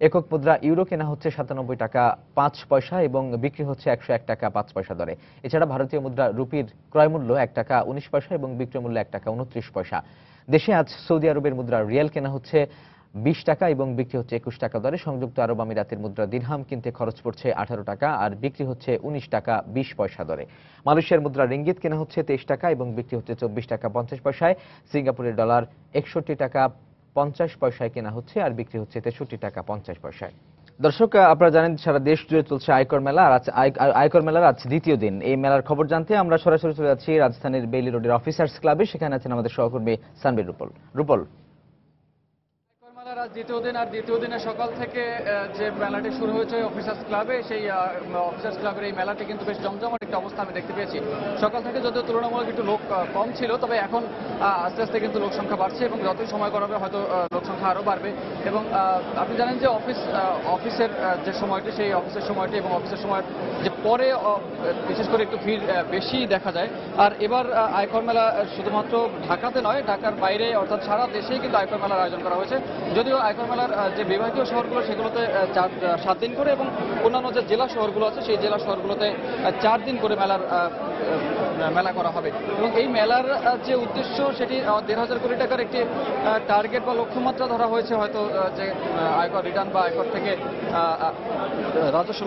একক মুদ্রা ইউরো কেনা হচ্ছে 97 টাকা 5 পয়সা এবং বিক্রি হচ্ছে 101 টাকা 5 পয়সা দরে। এছাড়া ভারতীয় মুদ্রা রুপির ক্রয় মূল্য 1 টাকা 19 পয়সা এবং বিক্রয় মূল্য 1 টাকা 29 পয়সা। দেশে আজ সৌদি আরবের মুদ্রা রিয়াল কেনা হচ্ছে 20 টাকা এবং বিক্রি হচ্ছে 21 টাকা দরে। সংযুক্ত আরব আমিরাতের মুদ্রা দিরহাম কিনতে খরচ পড়ছে 18 টাকা আর বিক্রি হচ্ছে 19 টাকা 20 পয়সা দরে। মালয়েশিয়ার মুদ্রা রিঙ্গিত কেনা হচ্ছে 23 টাকা এবং বিক্রি হচ্ছে 24 টাকা 50 পয়সায়। সিঙ্গাপুরের ডলার 61 টাকা 50 পয়সায় কেনা হচ্ছে আর বিক্রি হচ্ছে 63 টাকা 50 পয়সায়। দর্শক, আপনারা জানেন সারা দেশ জুড়ে চলছে আয়কর মেলা আর আয়কর মেলার আজ দ্বিতীয় দিন। এই মেলার খবর জানতে আমরা সরাসরি চলে যাচ্ছি রাজধানীর বেইলি রোডের অফিসার্স ক্লাবে। সেখানে আছেন আমাদের সহকর্মী সানবীর রূপল। আজ দ্বিতীয় দিন আর দ্বিতীয় দিনের সকাল থেকে যে মেলাটি শুরু হয়েছে অফিসার্স ক্লাবে, সেই অফিসার্স ক্লাবের এই মেলাটি কিন্তু বেশ জমজমাট একটা অবস্থা আমি দেখতে পেয়েছি। সকাল থেকে যদিও তুলনামূলক একটু লোক কম ছিল, তবে এখন আস্তে আস্তে কিন্তু লোক সংখ্যা বাড়ছে এবং যতই সময় করাবে হয়তো লোক সংখ্যা আরও বাড়বে। এবং আপনি জানেন যে অফিসের যে সময়টি, সেই অফিসের সময়টি এবং অফিসের সময় যে পরে বিশেষ করে একটু ভিড় বেশি দেখা যায়। আর এবার আয়কর মেলা শুধুমাত্র ঢাকাতে নয়, ঢাকার বাইরে অর্থাৎ সারা দেশেই কিন্তু আয়কর মেলার আয়োজন করা হয়েছে। যদিও আয়কর মেলার যে বিভাগীয় শহরগুলো সেগুলোতে 7 দিন করে এবং অন্যান্য যে জেলা শহরগুলো আছে সেই জেলা শহরগুলোতে 4 দিন করে মেলা করা হবে। এবং এই মেলার যে উদ্দেশ্য সেটি 1,500 কোটি টাকার একটি টার্গেট বা লক্ষ্যমাত্রা ধরা হয়েছে, হয়তো যে আয়কর রিটার্ন বা আয়কর থেকে রাজস্ব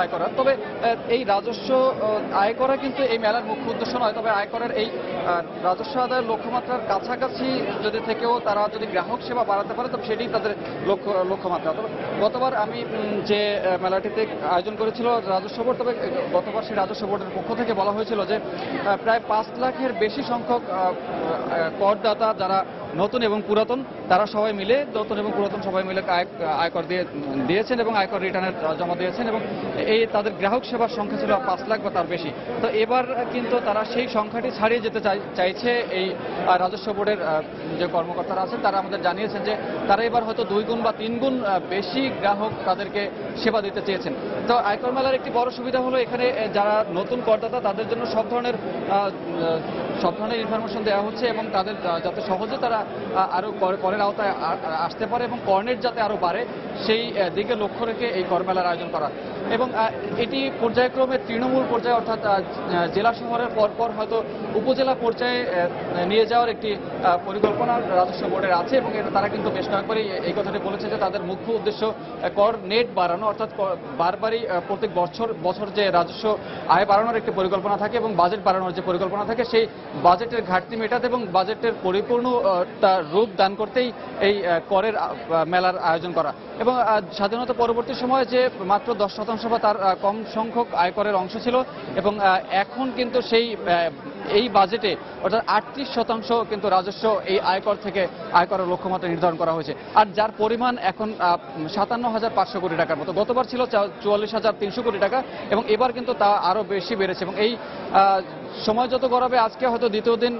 আয় করা। তবে এই রাজস্ব আয় করা কিন্তু এই মেলার মুখ্য উদ্দেশ্য নয়। তবে আয়করের এই রাজস্ব আদায়ের লক্ষ্যমাত্রার কাছাকাছি যদি থেকেও তারা যদি গ্রাহক সেবা বাড়াতে পারে তবে সেটি তাদের লক্ষ্যমাত্রা। তবে গতবার আমি যে মেলাটিতে আয়োজন করেছিল রাজস্ব বোর্ড, তবে গতবার সেই রাজস্ব বোর্ডের পক্ষ থেকে বলা হয়েছিল যে প্রায় 5 লাখের বেশি সংখ্যক করদাতা যারা নতুন এবং পুরাতন তারা সবাই মিলে নতুন এবং পুরাতন সবাই মিলে আয়কর দিয়েছেন এবং আয়কর রিটার্নের জমা দিয়েছেন এবং এই তাদের গ্রাহক সেবার সংখ্যা ছিল 5 লাখ বা তার বেশি। তো এবার কিন্তু তারা সেই সংখ্যাটি ছাড়িয়ে যেতে চাইছে। এই রাজস্ব বোর্ডের যে কর্মকর্তারা আছেন তারা আমাদের জানিয়েছেন যে তারা এবার হয়তো 2 গুণ বা 3 গুণ বেশি গ্রাহক তাদেরকে সেবা দিতে চেয়েছেন। তো আয়কর মেলার একটি বড় সুবিধা হলো এখানে যারা নতুন করদাতা তাদের জন্য সব ধরনের ইনফরমেশন দেওয়া হচ্ছে এবং তাদের যাতে সহজে তারা আরো করের আওতায় আসতে পারে এবং কর্নের যাতে আরো বাড়ে সেই দিকে লক্ষ্য রেখে এই কর মেলার আয়োজন করা। এবং এটি পর্যায়ক্রমে তৃণমূল পর্যায়ে অর্থাৎ জেলা শহরের পরপর হয়তো উপজেলা পর্যায়ে নিয়ে যাওয়ার একটি পরিকল্পনা রাজস্ব বোর্ডের আছে এবং তারা কিন্তু বেশ কয়েকবারই এই কথাটি বলেছে যে তাদের মুখ্য উদ্দেশ্য কর নেট বাড়ানো, অর্থাৎ বারবারই প্রত্যেক বছর যে রাজস্ব আয় বাড়ানোর একটি পরিকল্পনা থাকে এবং বাজেট বাড়ানোর যে পরিকল্পনা থাকে সেই বাজেটের ঘাটতি মেটাতে এবং বাজেটের পরিপূর্ণ রূপ দান করতেই এই করের মেলার আয়োজন করা। এবং স্বাধীনতা পরবর্তী সময়ে যে মাত্র 10% বা তার কম সংখ্যক আয়করের অংশ ছিল এবং এখন কিন্তু এই বাজেটে অর্থাৎ 38% কিন্তু রাজস্ব এই আয়কর থেকে আয়করের লক্ষ্যমাত্রা নির্ধারণ করা হয়েছে। আর যার পরিমাণ এখন 57,500 কোটি টাকার মতো। গতবার ছিল 44,300 কোটি টাকা এবং এবার কিন্তু তা আরো বেশি বেড়েছে। এবং এই সময় যত গড়াবে আজকে হয়তো দ্বিতীয় দিন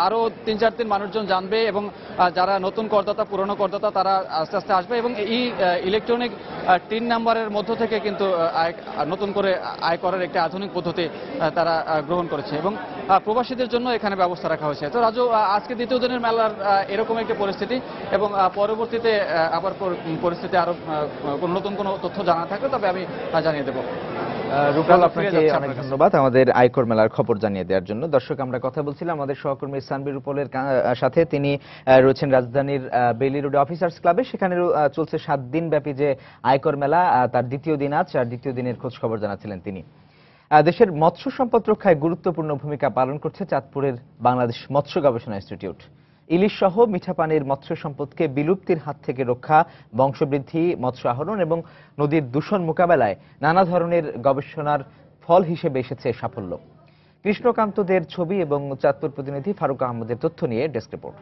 আরো 3-4 দিন মানুষজন জানবে এবং যারা নতুন করদাতা পুরনো করদাতা তারা আস্তে আস্তে আসবে এবং এই ইলেকট্রনিক 3 নাম্বারের মধ্য থেকে কিন্তু নতুন করে আয়করের একটি আধুনিক পদ্ধতি তারা গ্রহণ করেছে এবং প্রবাসীদের জন্য এখানে ব্যবস্থা রাখা হয়েছে। তো রাজু, আজকে দ্বিতীয় দিনের মেলার এরকম একটি পরিস্থিতি এবং পরবর্তীতে আবার পরিস্থিতি আরো নতুন কোনো তথ্য জানা থাকলে তবে আমি জানিয়ে দেবো। রূপাল, আপনাকে অনেক ধন্যবাদ আমাদের আয়কর মেলার খবর জানিয়ে দেওয়ার জন্য। দর্শক, আমরা কথা বলছিলাম আমাদের সহকর্মী সানবীর রূপলের সাথে। তিনি রয়েছেন রাজধানীর বেইলি রোডে অফিসার্স ক্লাবে। সেখানে চলছে 7 দিন ব্যাপী যে আয়কর মেলা, তার দ্বিতীয় দিন আজ, আর দ্বিতীয় দিনের খোঁজ খবর জানাচ্ছিলেন তিনি। দেশের মৎস্য সম্পদ রক্ষায় গুরুত্বপূর্ণ ভূমিকা পালন করছে চাঁদপুরের বাংলাদেশ মৎস্য গবেষণা ইনস্টিটিউট। ইলিশ সহ মিঠা পানির মৎস্য সম্পদকে বিলুপ্তির হাত থেকে রক্ষা, বংশবৃদ্ধি, মৎস্য আহরণ এবং নদীর দূষণ মোকাবেলায় নানা ধরনের গবেষণার ফল হিসেবে এসেছে সাফল্য। কৃষ্ণকান্ত দের ছবি এবং চাঁদপুর প্রতিনিধি ফারুক আহমদের তথ্য নিয়ে ডেস্ক রিপোর্ট।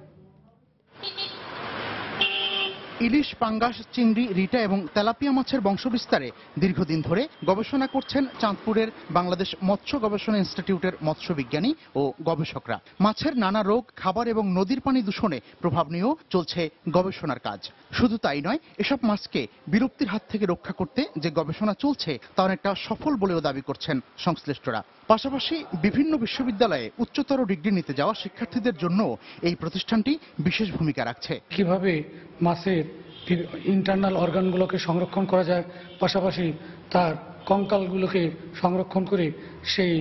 ইলিশ, পাঙ্গাস, চিংড়ি, রিটা এবং তেলাপিয়া মাছের বংশবিস্তারে দীর্ঘদিন ধরে গবেষণা করছেন চাঁদপুরের বাংলাদেশ মৎস্য গবেষণা ইনস্টিটিউটের মৎস্যবিজ্ঞানী ও গবেষকরা। মাছের নানা রোগ, খাবার এবং নদীর পানি দূষণে প্রভাব নিয়েও চলছে গবেষণার কাজ। শুধু তাই নয়, এসব মাছকে বিলুপ্তির হাত থেকে রক্ষা করতে যে গবেষণা চলছে তা অনেকটা সফল বলেও দাবি করছেন সংশ্লিষ্টরা। পাশাপাশি বিভিন্ন বিশ্ববিদ্যালয়ে উচ্চতর ডিগ্রি নিতে যাওয়া শিক্ষার্থীদের জন্য এই প্রতিষ্ঠানটি বিশেষ ভূমিকা রাখছে। কিভাবে মাছের ইন্টারনাল অর্গানগুলোকে সংরক্ষণ করা যায়, পাশাপাশি তার কঙ্কালগুলোকে সংরক্ষণ করে সেই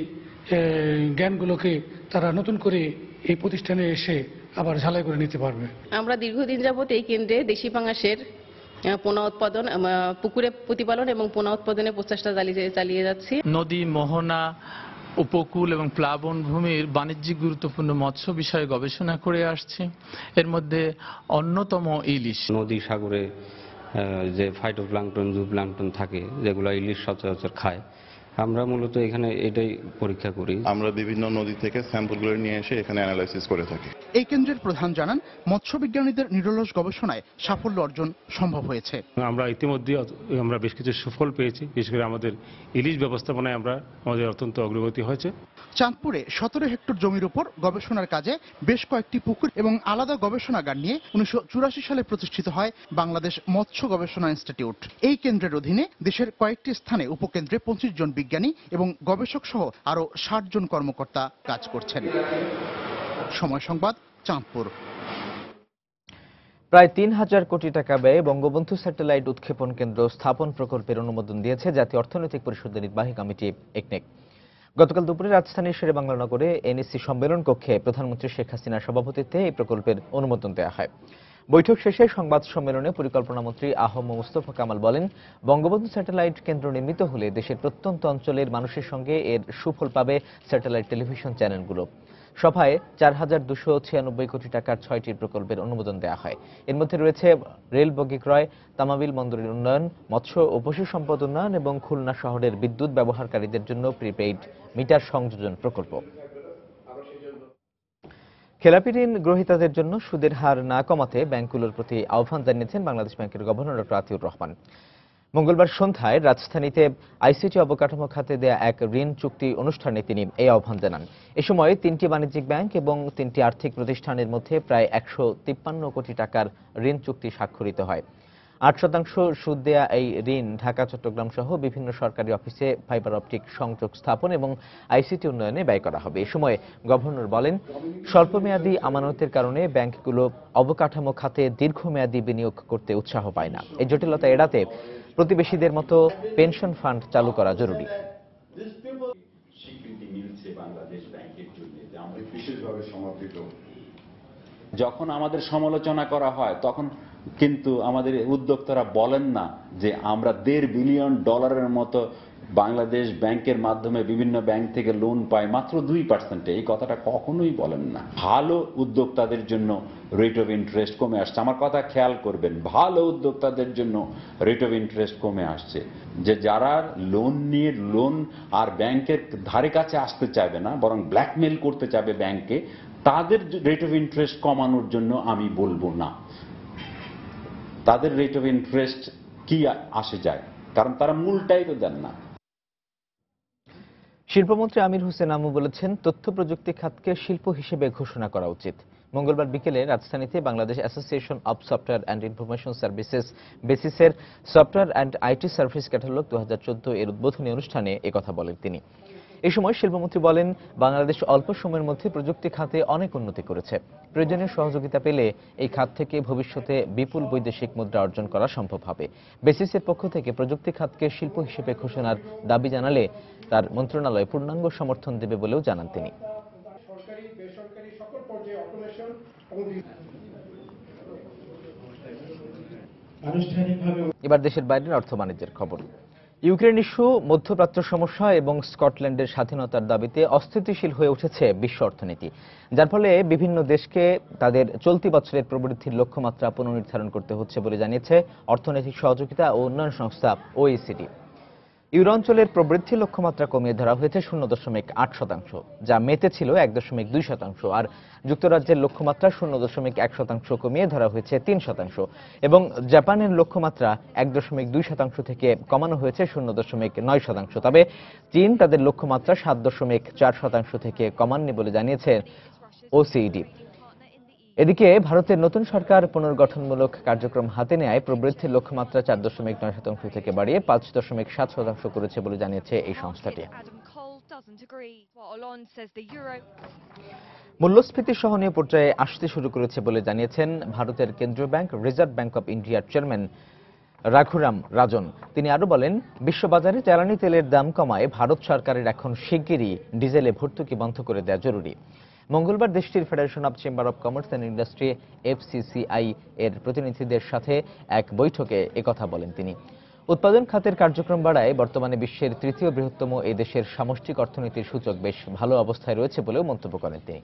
জ্ঞানগুলোকে তারা নতুন করে এই প্রতিষ্ঠানে এসে আবার ঝালাই করে নিতে পারবে। আমরা দীর্ঘদিন যাবত এই কেন্দ্রে দেশি পাঙ্গাসের পোনা উৎপাদন, পুকুরে প্রতিপালন এবং পোনা উৎপাদনের প্রচেষ্টা চালিয়ে যাচ্ছি। নদী, মোহনা, উপকূল এবং প্লাবন ভূমির বাণিজ্যিক গুরুত্বপূর্ণ মৎস্য বিষয়ে গবেষণা করে আসছে। এর মধ্যে অন্যতম ইলিশ। নদী, সাগরে যে ফাইটোপ্লাঙ্কটন, জুপ্লাঙ্কটন থাকে যেগুলো ইলিশ সচরাচর খায়, আমরা মূলত এখানে এটাই পরীক্ষা করি। আমরা বিভিন্ন নদী থেকে স্যাম্পলগুলো নিয়ে এসে এখানে অ্যানালাইসিস করে থাকি। এই কেন্দ্রের প্রধান জানান, মৎস্য বিজ্ঞানীদের নিরলস গবেষণায় সাফল্য অর্জন সম্ভব হয়েছে। আমরা ইতিমধ্যে বেশ কিছু সুফল পেয়েছি। বিশেষ করে আমাদের ইলিশ ব্যবস্থাপনায় আমাদের অত্যন্ত অগ্রগতি হয়েছে। চাঁদপুরে 17 হেক্টর জমির উপর গবেষণার কাজে বেশ কয়েকটি পুকুর এবং আলাদা গবেষণাগার নিয়ে 1984 সালে প্রতিষ্ঠিত হয় বাংলাদেশ মৎস্য গবেষণা ইনস্টিটিউট। এই কেন্দ্রের অধীনে দেশের কয়েকটি স্থানে উপকেন্দ্রে 25 জন বিজ্ঞানী এবং গবেষক সহ আরো 60 জন কর্মকর্তা কাজ করছেন। সময় সংবাদ, চাঁদপুর। প্রায় 3000 কোটি টাকা ব্যয়ে বঙ্গবন্ধু স্যাটেলাইট উৎক্ষেপণ কেন্দ্র স্থাপন প্রকল্পের অনুমোদন দিয়েছে জাতীয় অর্থনৈতিক পরিষদের নির্বাহী কমিটি একনেক। গতকাল দুপুরে রাজধানীর শেরে বাংলা নগরে এনএসসি সম্মেলন কক্ষে প্রধানমন্ত্রী শেখ হাসিনার সভাপতিত্বে এই প্রকল্পের অনুমোদন দেওয়া হয়। বৈঠক শেষে সংবাদ সম্মেলনে পরিকল্পনা মন্ত্রী আহম মোস্তফা কামাল বলেন, বঙ্গবন্ধু স্যাটেলাইট কেন্দ্র নির্মিত হলে দেশের প্রত্যন্ত অঞ্চলের মানুষের সঙ্গে এর সুফল পাবে স্যাটেলাইট টেলিভিশন চ্যানেলগুলো। সভায় 4296 কোটি টাকার 6টি প্রকল্পের অনুমোদন দেওয়া হয়। এর মধ্যে রয়েছে রেল বগি ক্রয়, তামাবিল বন্দরের উন্নয়ন, মৎস্য ও পশু সম্পদ উন্নয়ন এবং খুলনা শহরের বিদ্যুৎ ব্যবহারকারীদের জন্য প্রিপেইড মিটার সংযোজন প্রকল্প। খেলাপি ঋণ গ্রহীতাদের জন্য সুদের হার না কমাতে ব্যাংকগুলোর প্রতি আহ্বান জানিয়েছেন বাংলাদেশ ব্যাংকের গভর্নর ডক্টর আতিউর রহমান। মঙ্গলবার সন্ধ্যায় রাজধানীতে আইসিটি অবকাঠামো খাতে দেয়া এক ঋণ চুক্তি অনুষ্ঠানে তিনি এই আহ্বান জানান। এ সময় 3টি বাণিজ্যিক ব্যাংক এবং 3টি আর্থিক প্রতিষ্ঠানের মধ্যে প্রায় 153 কোটি টাকার ঋণ চুক্তি স্বাক্ষরিত হয়। 8% সুদ দেয়া এই ঋণ ঢাকা, চট্টগ্রাম সহ বিভিন্ন সরকারি অফিসে ফাইবার অপটিক সংযোগ স্থাপন এবং আইসিটি উন্নয়নে ব্যয় করা হবে। এ সময় গভর্নর বলেন, স্বল্পমেয়াদী আমানতের কারণে ব্যাংকগুলো অবকাঠামো খাতে দীর্ঘমেয়াদী বিনিয়োগ করতে উৎসাহ পায় না। এই জটিলতা এড়াতে প্রতিবেশীদের মতো পেনশন ফান্ড চালু করা জরুরি। যখন আমাদের সমালোচনা করা হয় তখন কিন্তু আমাদের উদ্যোক্তারা বলেন না যে আমরা $1.5 বিলিয়ন মতো বাংলাদেশ ব্যাংকের মাধ্যমে বিভিন্ন ব্যাংক থেকে লোন পাই মাত্র 2%। এই কথাটা কখনোই বলেন না। ভালো উদ্যোক্তাদের জন্য রেট অফ ইন্টারেস্ট কমে আসছে। আমার কথা খেয়াল করবেন, ভালো উদ্যোক্তাদের জন্য রেট অফ ইন্টারেস্ট কমে আসছে। যে যারা লোন নিয়ে লোন আর ব্যাংকের ধারে কাছে আসতে চাইবে না, বরং ব্ল্যাকমেল করতে চাইবে ব্যাংকে, তাদের রেট অফ ইন্টারেস্ট কমানোর জন্য আমি বলবো না। তাদের রেট অফ ইন্টারেস্ট কি আসে যায়, কারণ তারা মূলটাই তো দেন না। শিল্পমন্ত্রী আমির হোসেন আমু বলেছেন, তথ্য প্রযুক্তি খাতকে শিল্প হিসেবে ঘোষণা করা উচিত। মঙ্গলবার বিকেলে রাজধানীতে Bangladesh association of software and information services বেসিসের software and IT service catalogue 2014 এর উদ্বোধনী অনুষ্ঠানে একথা বলেন তিনি। এই সময় শিল্পমন্ত্রী বলেন, বাংলাদেশ অল্প সময়ের মধ্যে প্রযুক্তি খাতে অনেক উন্নতি করেছে। প্রয়োজনীয় সহযোগিতা পেলে এই খাত থেকে ভবিষ্যতে বিপুল বৈদেশিক মুদ্রা অর্জন করা সম্ভব হবে। বেসিসের পক্ষ থেকে প্রযুক্তি খাতকে শিল্প হিসেবে ঘোষণার দাবি জানালে তার মন্ত্রণালয় পূর্ণাঙ্গ সমর্থন দেবে বলেও জানান তিনি। এবার দেশের বাইরের অর্থ বাণিজ্যের খবর। ইউক্রেন ইস্যু, মধ্যপ্রাচ্য সমস্যা এবং স্কটল্যান্ডের স্বাধীনতার দাবিতে অস্থিতিশীল হয়ে উঠেছে বিশ্ব অর্থনীতি, যার ফলে বিভিন্ন দেশকে তাদের চলতি বছরের প্রবৃদ্ধির লক্ষ্যমাত্রা পুনর্নির্ধারণ করতে হচ্ছে বলে জানিয়েছে অর্থনৈতিক সহযোগিতা ও উন্নয়ন সংস্থা OECD। ইউরো অঞ্চলের প্রবৃদ্ধি লক্ষ্যমাত্রা কমিয়ে ধরা হয়েছে 0.8%, যা মেতে ছিল 1.2%, আর যুক্তরাজ্যের লক্ষ্যমাত্রা 0.1% কমিয়ে ধরা হয়েছে 3%, এবং জাপানের লক্ষ্যমাত্রা 1.2% থেকে কমানো হয়েছে 0.9%। তবে চীন তাদের লক্ষ্যমাত্রা 7.4% থেকে কমাননি বলে জানিয়েছে OECD। এদিকে ভারতের নতুন সরকার পুনর্গঠনমূলক কার্যক্রম হাতে নেয় প্রবৃদ্ধির লক্ষ্যমাত্রা 4.9% থেকে বাড়িয়ে 5.7% করেছে বলে জানিয়েছে এই সংস্থাটি। মূল্যস্ফীতি সহনীয় পর্যায়ে আসতে শুরু করেছে বলে জানিয়েছেন ভারতের কেন্দ্রীয় ব্যাংক রিজার্ভ ব্যাংক অব ইন্ডিয়ার চেয়ারম্যান রাঘুরাম রাজন। তিনি আরো বলেন, বিশ্ববাজারে জ্বালানি তেলের দাম কমায় ভারত সরকারের এখন শিগগিরই ডিজেলে ভর্তুকি বন্ধ করে দেওয়া জরুরি। মঙ্গলবার দেশটির federation of chamber of commerce and industry FCCI এর প্রতিনিধিদের সাথে এক বৈঠকে একথা বলেন তিনি। উৎপাদন খাতের কার্যক্রম বাড়ায় বর্তমানে বিশ্বের তৃতীয় বৃহত্তম এই দেশের সামষ্টিক অর্থনীতির সূচক বেশ ভালো অবস্থায় রয়েছে বলেও মন্তব্য করেন তিনি।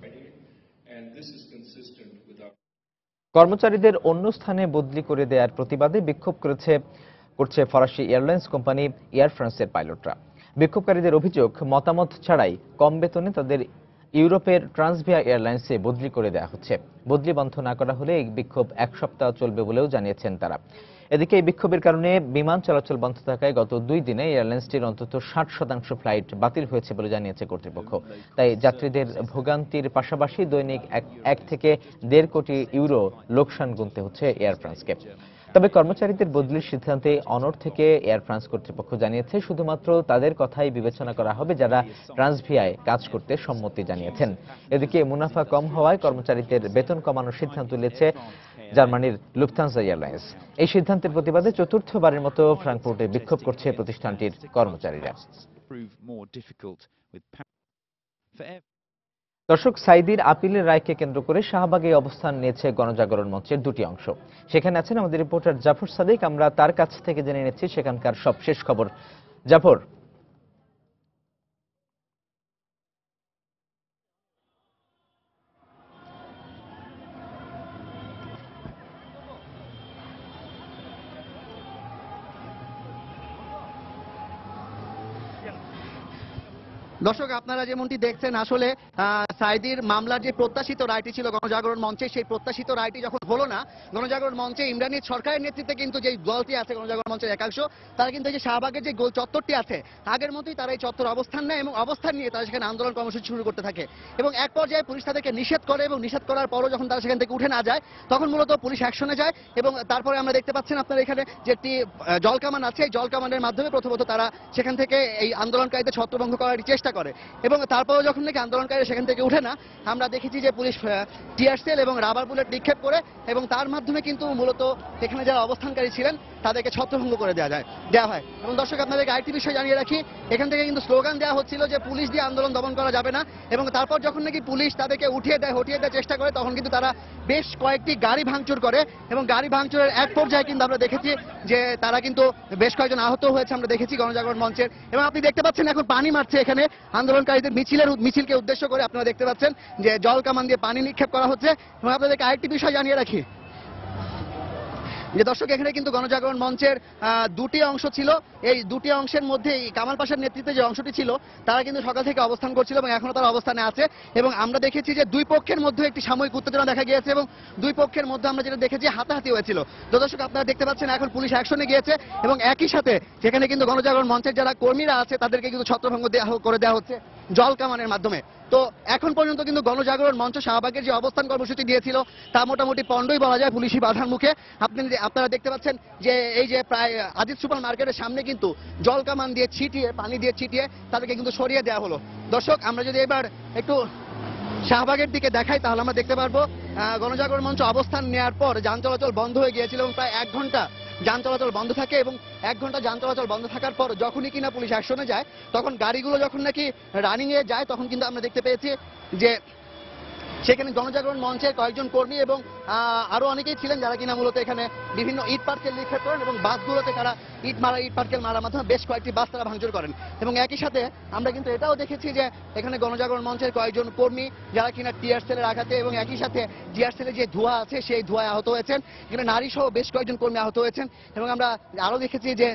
কর্মচারীদের অন্য স্থানে বদলি করে দেওয়ার প্রতিবাদে বিক্ষোভ করছে ফরাসি এয়ারলাইন্স কোম্পানি এয়ার ফ্রান্সের পাইলটরা। বিক্ষোভকারীদের অভিযোগ, মতামত ছাড়াই কম বেতনে তাদের ইউরোপের ট্রান্সভিয়া এয়ারলাইন্সে বদলি করে দেওয়া হচ্ছে। বদলি বন্ধ না করা হলে এই বিক্ষোভ 1 সপ্তাহ চলবে বলেও জানিয়েছেন তারা। এদিকে এই বিক্ষোভের কারণে বিমান চলাচল বন্ধ থাকায় গত 2 দিনে এয়ারলাইন্সটির অন্তত 60% ফ্লাইট বাতিল হয়েছে বলে জানিয়েছে কর্তৃপক্ষ। তাই যাত্রীদের ভোগান্তির পাশাপাশি দৈনিক 1 থেকে 1.5 কোটি ইউরো লোকসান গুনতে হচ্ছে এয়ার ফ্রান্সকে। তবে কর্মচারীদের বদলির সিদ্ধান্তে অনড় থেকে এয়ার ফ্রান্স কর্তৃপক্ষ জানিয়েছে, শুধুমাত্র তাদের কথাই বিবেচনা করা হবে যারা ট্রান্সভিয়ায় কাজ করতে সম্মতি জানিয়েছেন। এদিকে মুনাফা কম হওয়ায় কর্মচারীদের বেতন কমানোর সিদ্ধান্ত নিয়েছে জার্মানির লুফথানসা এয়ারলাইন্স। এই সিদ্ধান্তের প্রতিবাদে চতুর্থবারের মতো ফ্রাঙ্কফুর্টে বিক্ষোভ করছে প্রতিষ্ঠানটির কর্মচারীরা। দর্শক, সাইদির আপিলের রায়কে কেন্দ্র করে শাহবাগে অবস্থান নিয়েছে গণজাগরণ মঞ্চের 2টি অংশ। সেখানে আছেন আমাদের রিপোর্টার জাফর সাদিক। আমরা তার কাছ থেকে জেনে নিচ্ছি সেখানকার সবশেষ খবর। জাফর। দর্শক আপনারা যেমনটি দেখছেন আসলে সাঈদীর মামলার যে প্রত্যাশিত রায়টি ছিল গণজাগরণ মঞ্চে, সেই প্রত্যাশিত রায়টি যখন হলো না, গণজাগরণ মঞ্চে ইমরানি সরকারের নেতৃত্বে কিন্তু যে দলটি আছে গণজাগরণ মঞ্চের একাংশ, তারা কিন্তু এই যে শাহবাগের যে গোল চত্বরটি আছে আগের মতোই তারা এই চত্বর অবস্থান নেয় এবং অবস্থান নিয়ে তারা সেখানে আন্দোলন কর্মসূচি শুরু করতে থাকে এবং এক পর্যায়ে পুলিশ তাদেরকে নিষেধ করে এবং নিষেধ করার পরও যখন তারা সেখান থেকে উঠে না যায় তখন মূলত পুলিশ অ্যাকশনে যায় এবং তারপরে আমরা দেখতে পাচ্ছেন আপনারা এখানে যে একটি জলকামান আছে, এই জলকামানের মাধ্যমে প্রথমত তারা সেখান থেকে এই আন্দোলনকারীদের ছত্রভঙ্গ করার চেষ্টা করে এবং তারপরেও যখন নাকি আন্দোলনকারীরা সেখান থেকে উঠে না, আমরা দেখেছি যে পুলিশ টিয়ার সেল এবং রাবার বুলেট নিক্ষেপ করে এবং তার মাধ্যমে কিন্তু মূলত এখানে যারা অবস্থানকারী ছিলেন তাদেরকে ছত্রভঙ্গ করে দেওয়া হয়। এবং দর্শক আপনাদেরকে আরেকটি বিষয় জানিয়ে রাখি, এখান থেকে কিন্তু স্লোগান দেওয়া হচ্ছিল যে পুলিশ দিয়ে আন্দোলন দমন করা যাবে না এবং তারপর যখন নাকি পুলিশ তাদেরকে হটিয়ে দেওয়ার চেষ্টা করে তখন কিন্তু তারা বেশ কয়েকটি গাড়ি ভাঙচুর করে এবং গাড়ি ভাঙচুরের এক পর্যায়ে কিন্তু আমরা দেখেছি যে তারা কিন্তু বেশ কয়েকজন আহত হয়েছে, আমরা দেখেছি গণজাগরণ মঞ্চের। এবং আপনি দেখতে পাচ্ছেন এখন পানি মারছে এখানে আন্দোলনকারীদের মিছিলকে উদ্দেশ্য করে, আপনারা দেখতে পাচ্ছেন যে জল কামান দিয়ে পানি নিক্ষেপ করা হচ্ছে। এবং আপনাদেরকে আরেকটি বিষয় জানিয়ে রাখি যে দর্শক এখানে কিন্তু গণজাগরণ মঞ্চের দুটি অংশ ছিল, এই দুটি অংশের মধ্যে কামাল পাশার নেতৃত্বে যে অংশটি ছিল তারা কিন্তু সকাল থেকে অবস্থান করছিল এবং এখনো তারা অবস্থানে আছে এবং আমরা দেখেছি যে দুই পক্ষের মধ্যে একটি সাময়িক উত্তেজনা দেখা গিয়েছে এবং দুই পক্ষের মধ্যে আমরা যেটা দেখেছি হাতাহাতি হয়েছিল। তো দর্শক আপনারা দেখতে পাচ্ছেন এখন পুলিশ অ্যাকশনে গিয়েছে এবং একই সাথে সেখানে কিন্তু গণজাগরণ মঞ্চের যারা কর্মীরা আছে তাদেরকে কিন্তু ছত্রভঙ্গ করে দেওয়া হচ্ছে জল কামানের মাধ্যমে। তো এখন পর্যন্ত কিন্তু গণজাগরণ মঞ্চ শাহবাগের যে অবস্থান কর্মসূচি দিয়েছিল তা মোটামুটি পণ্ডই বলা যায় পুলিশি বাধার মুখে। আপনারা দেখতে পাচ্ছেন যে এই যে প্রায় আজিজ সুপার মার্কেটের সামনে কিন্তু জল কামান দিয়ে পানি দিয়ে ছিটিয়ে তাদেরকে কিন্তু সরিয়ে দেওয়া হলো। দর্শক আমরা যদি এবার একটু শাহবাগের দিকে দেখাই তাহলে আমরা দেখতে পারবো গণজাগরণ মঞ্চ অবস্থান নেওয়ার পর যান চলাচল বন্ধ হয়ে গিয়েছিল এবং প্রায় 1 ঘন্টা যান চলাচল বন্ধ থাকে এবং 1 ঘন্টা যান চলাচল বন্ধ থাকার পর যখনই কিনা পুলিশ অ্যাকশনে যায় তখন গাড়িগুলো যখন নাকি রানিং এ যায় তখন কিন্তু আমরা দেখতে পেয়েছি যে সেখানে গণজাগরণ মঞ্চের কয়েকজন কর্মী এবং আরো অনেকেই ছিলেন যারা কিনা মূলত এখানে বিভিন্ন ইট পাটকেল নিক্ষেপ করেন এবং বাসগুলোতে তারা ইট পাটকেল মারার মাধ্যমে বেশ কয়েকটি বাস তারা ভাঙচুর করেন। এবং একই সাথে আমরা কিন্তু এটাও দেখেছি যে এখানে গণজাগরণ মঞ্চের কয়েকজন কর্মী যারা কিনা টিয়ার সেলের আঘাতে এবং একই সাথে টিয়ার সেলের যে ধোঁয়া আছে সেই ধোঁয়ায় আহত হয়েছেন, এখানে নারী সহ বেশ কয়েকজন কর্মী আহত হয়েছেন। এবং আমরা আরো দেখেছি যে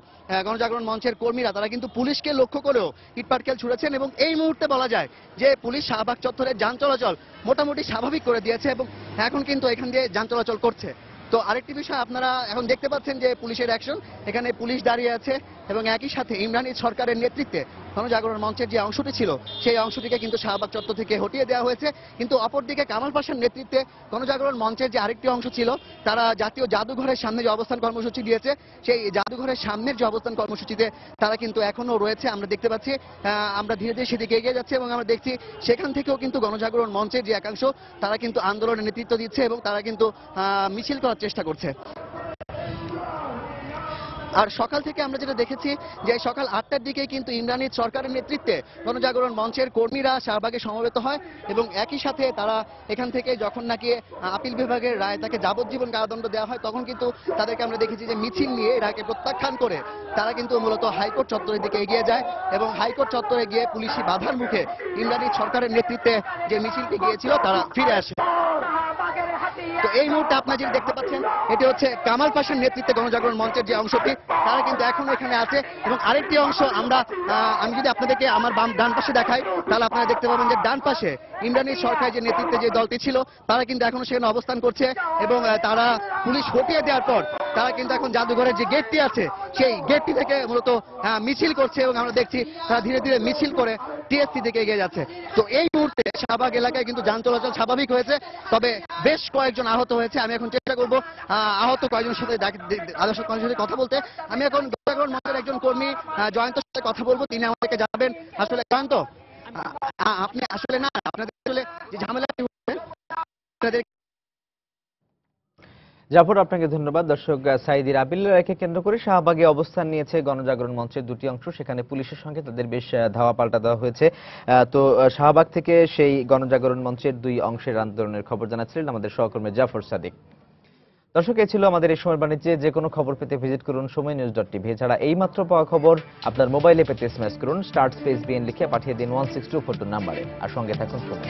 গণজাগরণ মঞ্চের কর্মীরা তারা কিন্তু পুলিশকে লক্ষ্য করেও ইট পাটকেল ছুড়েছেন এবং এই মুহূর্তে বলা যায় যে পুলিশ শাহবাগ চত্বরের যান চলাচল মোটামুটি স্বাভাবিক করে দিয়েছে এবং এখন কিন্তু এখান দিয়ে যান চলাচল করছে। তো আরেকটি বিষয় আপনারা এখন দেখতে পাচ্ছেন যে পুলিশের অ্যাকশন, এখানে পুলিশ দাঁড়িয়ে আছে এবং একই সাথে ইমরানি সরকারের নেতৃত্বে গণজাগরণ মঞ্চের যে অংশটি ছিল সেই অংশটিকে কিন্তু শাহবাগ চত্বর থেকে হটিয়ে দেওয়া হয়েছে। কিন্তু অপরদিকে কামাল পাশার নেতৃত্বে গণজাগরণ মঞ্চের যে আরেকটি অংশ ছিল তারা জাতীয় জাদুঘরের সামনে যে অবস্থান কর্মসূচি দিয়েছে সেই জাদুঘরের সামনের যে অবস্থান কর্মসূচিতে তারা কিন্তু এখনো রয়েছে, আমরা দেখতে পাচ্ছি। আমরা ধীরে ধীরে সেদিকে এগিয়ে যাচ্ছি এবং আমরা দেখছি সেখান থেকেও কিন্তু গণজাগরণ মঞ্চের যে একাংশ তারা কিন্তু আন্দোলনের নেতৃত্ব দিচ্ছে এবং তারা কিন্তু মিছিল করার চেষ্টা করছে। আর সকাল থেকে আমরা যেটা দেখেছি যে সকাল 8টার দিকে কিন্তু ইমরানি সরকারের নেতৃত্বে গণজাগরণ মঞ্চের কর্মীরা শাহবাগে সমবেত হয় এবং একই সাথে তারা এখান থেকে যখন নাকি আপিল বিভাগের রায় তাকে যাবজ্জীবন কারাদণ্ড দেওয়া হয় তখন কিন্তু তাদেরকে আমরা দেখেছি যে মিছিল নিয়ে রায়কে প্রত্যাখ্যান করে তারা কিন্তু মূলত হাইকোর্ট চত্বরের দিকে এগিয়ে যায় এবং হাইকোর্ট চত্বরে গিয়ে পুলিশি বাধার মুখে ইমরানি সরকারের নেতৃত্বে যে মিছিলটি গিয়েছিল তারা ফিরে আসে। তো এই মুহূর্তে আপনারা যেটা দেখতে পাচ্ছেন এটি হচ্ছে কামাল পাশার নেতৃত্বে গণজাগরণ মঞ্চের যে অংশটি তারা কিন্তু এখনো এখানে আছে এবং আরেকটি অংশ আমি যদি আপনাদেরকে আমার ডান পাশে দেখাই তাহলে আপনারা দেখতে পাবেন যে ডান পাশে ইমরানি সরকারের যে নেতৃত্বে যে দলটি ছিল তারা কিন্তু এখনো সেখানে অবস্থান করছে এবং তারা পুলিশ হটিয়ে দেওয়ার পর তারা কিন্তু এখন জাদুঘরের যে গেটটি আছে সেই গেটটি থেকে মূলত মিছিল করছে এবং আমরা দেখছি তারা ধীরে ধীরে মিছিল করে টিএসসি থেকে এগিয়ে যাচ্ছে। তো এই মুহূর্তে শাহবাগ এলাকায় কিন্তু যান চলাচল স্বাভাবিক হয়েছে, তবে বেশ কয়েকজন আহত হয়েছে। আমি এখন চেষ্টা করবো আহত কয়েকজনের সাথে কথা বলতে। আমি এখন গণজাগরণ মঞ্চের একজন কর্মী জয়ন্তর সাথে কথা বলবো, তিনি আমাদেরকে জানাবেন। আসলে জয়ন্ত, আপনি আসলে না আপনাদের আসলে যে ঝামেলাটি হচ্ছে আপনাদের জাফর, আপনাকে ধন্যবাদ। দর্শক, সাঈদীর আপিলের রায়কে কেন্দ্র করে শাহবাগে অবস্থান নিয়েছে গণজাগরণ মঞ্চের দুটি অংশ, সেখানে পুলিশের সঙ্গে তাদের বেশ ধাওয়া পাল্টা দেওয়া হয়েছে। তো শাহবাগ থেকে সেই গণজাগরণ মঞ্চের দুই অংশের আন্দোলনের খবর জানাচ্ছিলেন আমাদের সহকর্মী জাফর সাদিক। দর্শক, এই ছিল আমাদের এই সময়ের বাণিজ্যে। যে কোনো খবর পেতে ভিজিট করুন সময়নিউজ.tv। এছাড়া এই মাত্র পাওয়া খবর আপনার মোবাইলে পেতে এসএমএস করুন *SBN লিখে পাঠিয়ে দিন 16242 নাম্বারে। আর সঙ্গে থাকুন সময়।